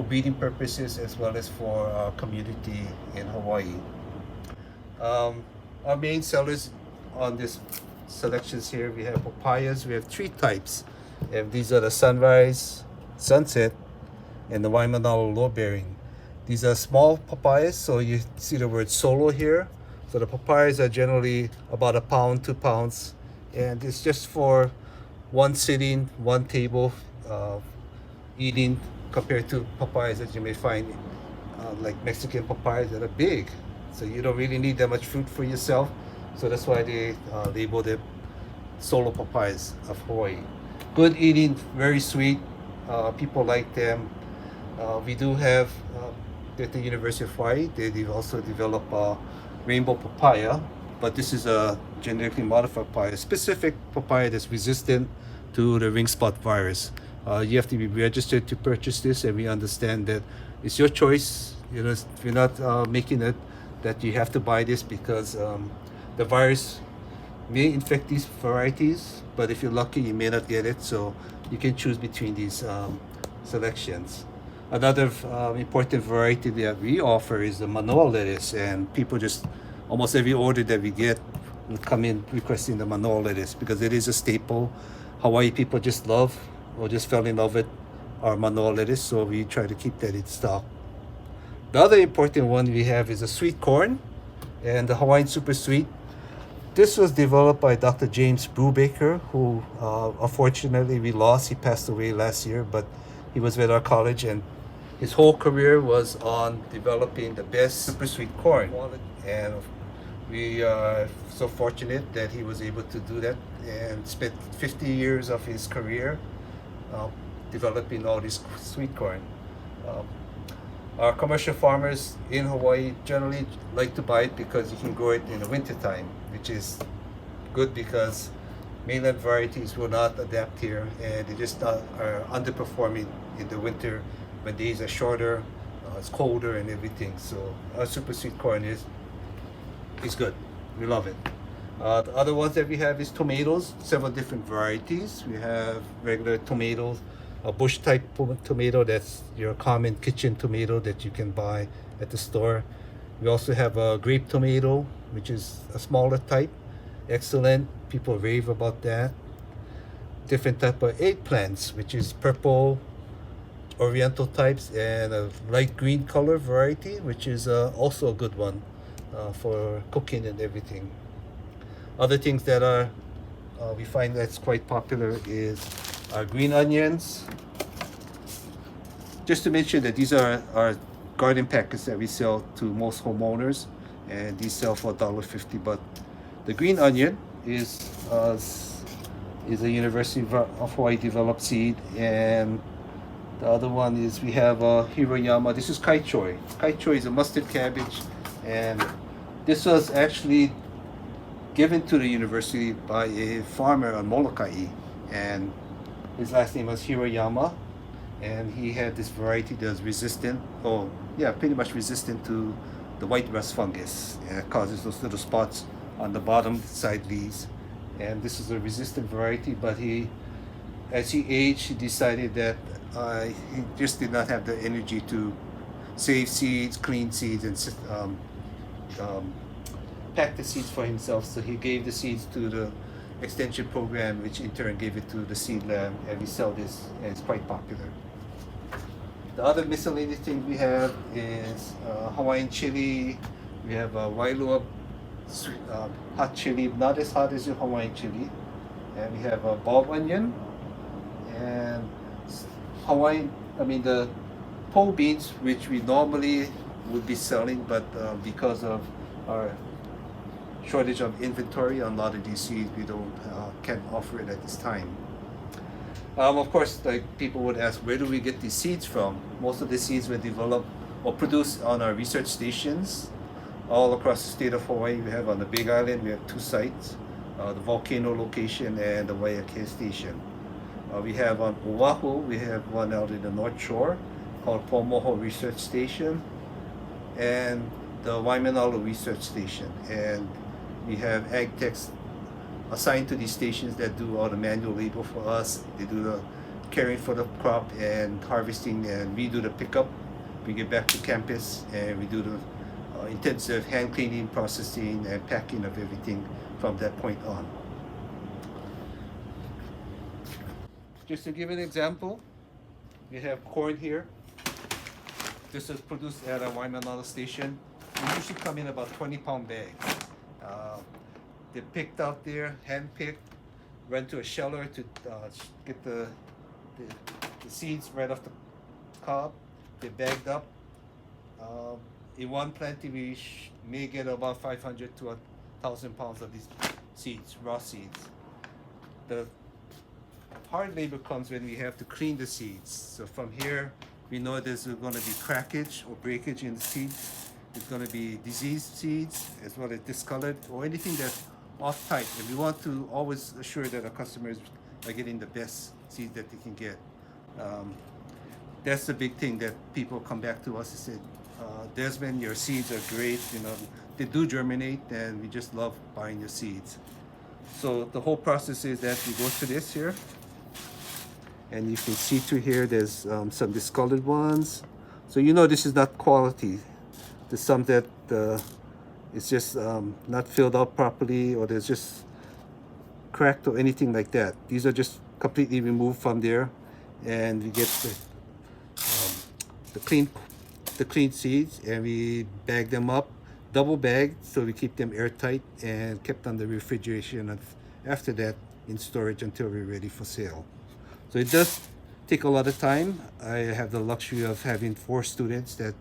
breeding purposes as well as for our community in Hawaii. Our main sellers on this selections here, we have papayas. We have 3 types, and these are the Sunrise, Sunset, and the Waimanalo Low Bearing. These are small papayas, so you see the word solo here. So the papayas are generally about 1 pound, 2 pounds, and it's just for one sitting, one table, eating, compared to papayas that you may find like Mexican papayas that are big. So you don't really need that much fruit for yourself. So that's why they label them solo papayas of Hawaii. Good eating, very sweet. People like them. We do have at the University of Hawaii, they also develop rainbow papaya, but this is a genetically modified papaya, specific papaya that's resistant to the ring spot virus. You have to be registered to purchase this, and we understand that it's your choice. You know, we're not making it that you have to buy this because the virus may infect these varieties, but if you're lucky, you may not get it. So you can choose between these selections. Another important variety that we offer is the Manoa lettuce, and people just almost every order that we get will come in requesting the Manoa lettuce because it is a staple. Hawaii people just love or just fell in love with our Manoa lettuce, so we try to keep that in stock. The other important one we have is a sweet corn and the Hawaiian Super Sweet. This was developed by Dr. James Brubaker, who unfortunately we lost. He passed away last year, but he was with our college, and his whole career was on developing the best super sweet corn. And we are so fortunate that he was able to do that and spent 50 years of his career developing all this sweet corn. Our commercial farmers in Hawaii generally like to buy it because you can grow it in the wintertime, which is good because mainland varieties will not adapt here, and they just are underperforming in the winter when days are shorter, it's colder and everything. So our super sweet corn is good. We love it. The other ones that we have is tomatoes, several different varieties. We have regular tomatoes, a bush type tomato that's your common kitchen tomato that you can buy at the store. We also have a grape tomato, which is a smaller type. Excellent. People rave about that. Different type of eggplants, which is purple, oriental types, and a light green color variety, which is also a good one for cooking and everything. Other things that are we find that's quite popular is our green onions. Just to mention that these are our garden packets that we sell to most homeowners, and these sell for $1.50. But the green onion is a University of Hawaii developed seed, and the other one is we have Hiroyama. This is kaichoi. Kaichoi is a mustard cabbage, and this was actually given to the university by a farmer on Molokai, and his last name was Hiroyama, and he had this variety that was resistant, pretty much resistant to the white rust fungus, and it causes those little spots on the bottom side leaves. And this is a resistant variety, but as he aged, he decided that he just did not have the energy to save seeds, clean seeds, and pack the seeds for himself. So he gave the seeds to the extension program, which in turn gave it to the seed lab, and we sell this, and it's quite popular. The other miscellaneous things we have is Hawaiian chili. We have Wailua hot chili, not as hot as your Hawaiian chili. And we have a bulb onion and the pole beans, which we normally would be selling, but because of our shortage of inventory on a lot of these seeds, we can't offer it at this time. Of course, like people would ask, where do we get these seeds from? Most of the seeds were developed or produced on our research stations all across the state of Hawaii. We have on the Big Island, we have 2 sites, the Volcano location and the Waiakea station. We have on Oahu, we have one out in the North Shore called Pomoho Research Station, and the Waimanalo Research Station. And we have ag techs assigned to these stations that do all the manual labor for us. They do the caring for the crop and harvesting, and we do the pickup. We get back to campus and we do the intensive hand cleaning, processing, and packing of everything from that point on. Just to give an example, we have corn here. This is produced at a Waimanalo station. They usually come in about 20-pound bags. They're picked out there, hand-picked, run to a sheller to get the seeds right off the cob. They're bagged up. In one planting, we may get about 500 to 1,000 pounds of these seeds, raw seeds. The hard labor comes when we have to clean the seeds. So from here, we know there's going to be crackage or breakage in the seeds. There's going to be diseased seeds as well as discolored or anything that's off type. And we want to always assure that our customers are getting the best seeds that they can get. That's the big thing that people come back to us and say, Desmond, your seeds are great. You know, they do germinate, and we just love buying your seeds. So the whole process is that we go through this here, and you can see through here. There's some discolored ones. So you know this is not quality. There's some that it's just not filled out properly, or there's just cracked or anything like that. These are just completely removed from there, and we get the clean seeds, and we bag them up, double bagged, so we keep them airtight and kept under refrigeration, and after that in storage until we're ready for sale. So it does take a lot of time. I have the luxury of having 4 students that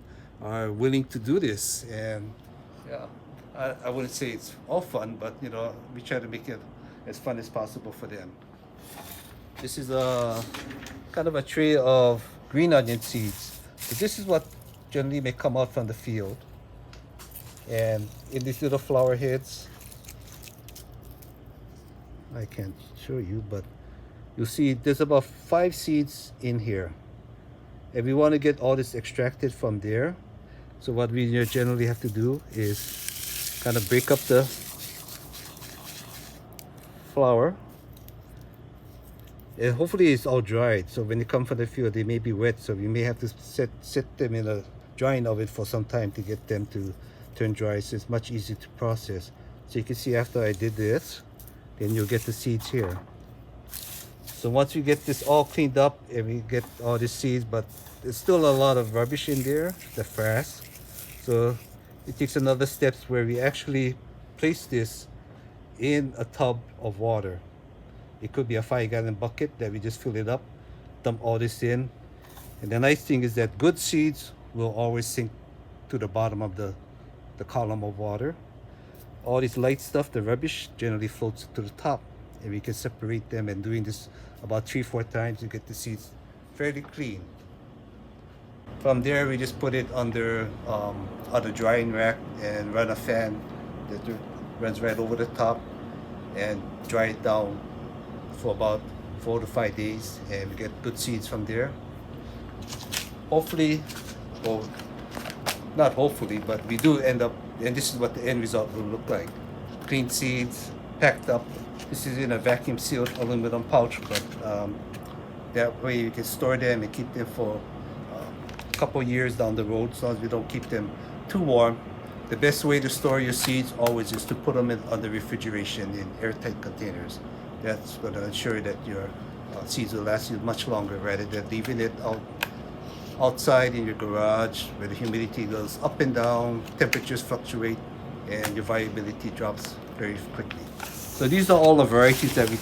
are willing to do this, and yeah, I wouldn't say it's all fun, but you know, we try to make it as fun as possible for them. This is a kind of a tray of green onion seeds. So this is what generally may come out from the field. And in these little flower heads, I can't show you, but you'll see there's about 5 seeds in here. And we want to get all this extracted from there. So what we generally have to do is kind of break up the flower. And hopefully it's all dried, so when they come from the field they may be wet, so we may have to set them in a drying oven for some time to get them to turn dry, so it's much easier to process. So you can see after I did this, then you'll get the seeds here. So once we get this all cleaned up and we get all the seeds, but there's still a lot of rubbish in there, the frass. So it takes another steps where we actually place this in a tub of water. It could be a 5-gallon bucket that we just fill it up, dump all this in. And the nice thing is that good seeds will always sink to the bottom of the column of water. All this light stuff, the rubbish, generally floats to the top. And we can separate them, and doing this about 3-4 times, you get the seeds fairly clean. From there, we just put it under a drying rack and run a fan that runs right over the top and dry it down for about 4 to 5 days, and we get good seeds from there. Hopefully, or not hopefully, but we do end up, and this is what the end result will look like. Clean seeds, packed up. This is in a vacuum sealed aluminum pouch, but that way you can store them and keep them for a couple years down the road, as long as we don't keep them too warm. The best way to store your seeds always is to put them under refrigeration in airtight containers. That's going to ensure that your seeds will last you much longer, rather than leaving it outside in your garage where the humidity goes up and down, temperatures fluctuate, and your viability drops very quickly. So these are all the varieties that we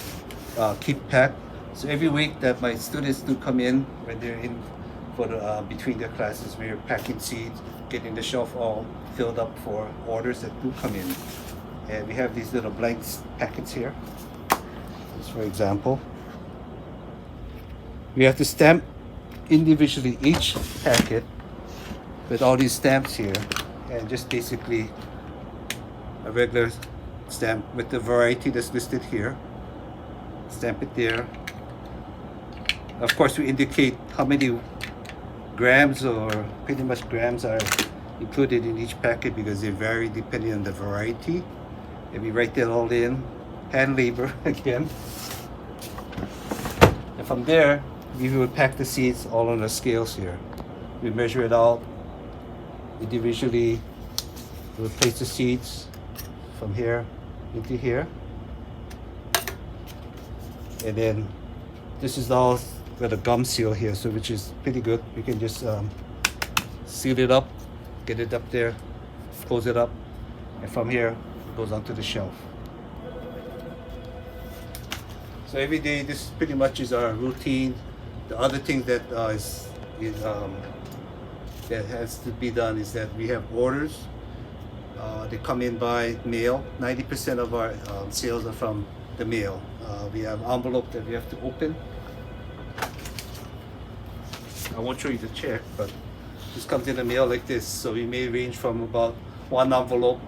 keep packed. So every week that my students do come in, when they're in for the, between their classes, we're packing seeds, getting the shelf all filled up for orders that do come in. And we have these little blank packets here. For example, we have to stamp individually each packet with all these stamps here, and just basically a regular stamp with the variety that's listed here. Stamp it there. Of course, we indicate how many grams, or pretty much grams, are included in each packet because they vary depending on the variety. And we write that all in. Hand labor again. And from there, we will pack the seeds all on the scales here. We measure it out individually. We'll place the seeds from here into here. And then this is all got a gum seal here, so which is pretty good. We can just seal it up, get it up there, close it up, and from here it goes onto the shelf. So every day, this pretty much is our routine. The other thing that that has to be done is that we have orders. They come in by mail. 90% of our sales are from the mail. We have envelope that we have to open. I won't show you the check, but this comes in the mail like this. So we may range from about one envelope,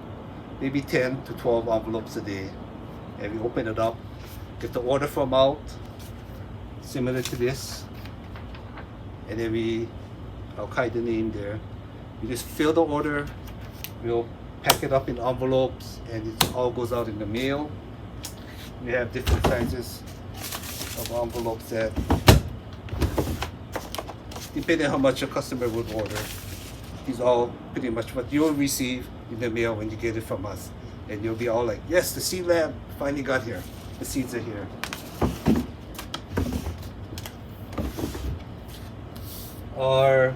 maybe 10 to 12 envelopes a day. And we open it up, get the order form out, similar to this. And then I'll hide the name there. You just fill the order, we'll pack it up in envelopes, and it all goes out in the mail. We have different sizes of envelopes that, depending on how much a customer would order, is all pretty much what you'll receive in the mail when you get it from us. And you'll be all like, yes, the seed lab finally got here. The seeds are here. Our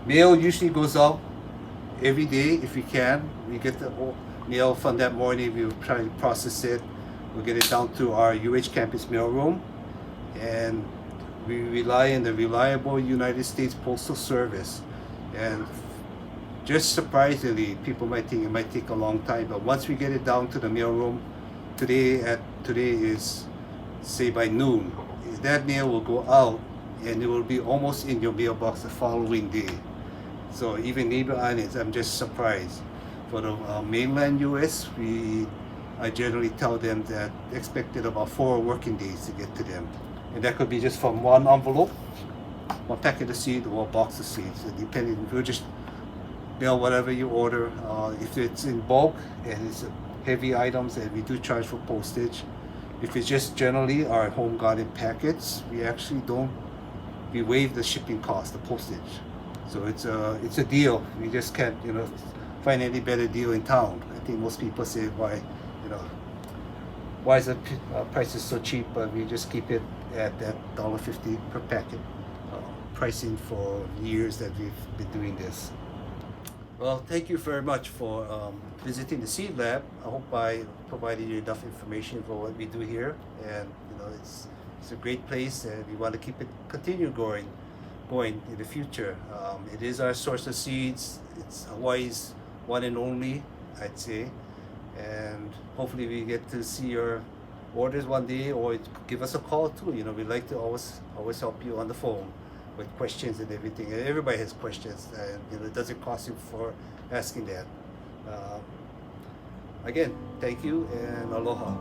mail usually goes out every day if we can. We get the mail from that morning, we'll try to process it. We'll get it down to our UH campus mail room. And we rely on the reliable United States Postal Service. And just surprisingly, people might think it might take a long time, but once we get it down to the mail room, today is, say, by noon, that mail will go out and it will be almost in your mailbox the following day. So even neighbor islands, I'm just surprised. For the mainland US, I generally tell them that expected about 4 working days to get to them. And that could be just from one envelope, one packet of seed, or a box of seeds. So depending, we'll just mail whatever you order. If it's in bulk and it's heavy items, and we do charge for postage. If it's just generally our home garden packets, we waive the shipping cost, the postage. So it's a deal. We just can't, find any better deal in town. I think most people say, why is the prices so cheap? But we just keep it at that $1.50 per packet pricing for years that we've been doing this. Well, thank you very much for visiting the Seed Lab. I hope I provided you enough information for what we do here, and it's a great place, and we want to continue going in the future. It is our source of seeds. It's Hawaii's one and only, I'd say, and hopefully we get to see your orders one day, or give us a call too. We'd like to always help you on the phone with questions and everything. And everybody has questions, and it doesn't cost you for asking that. Again, thank you and aloha.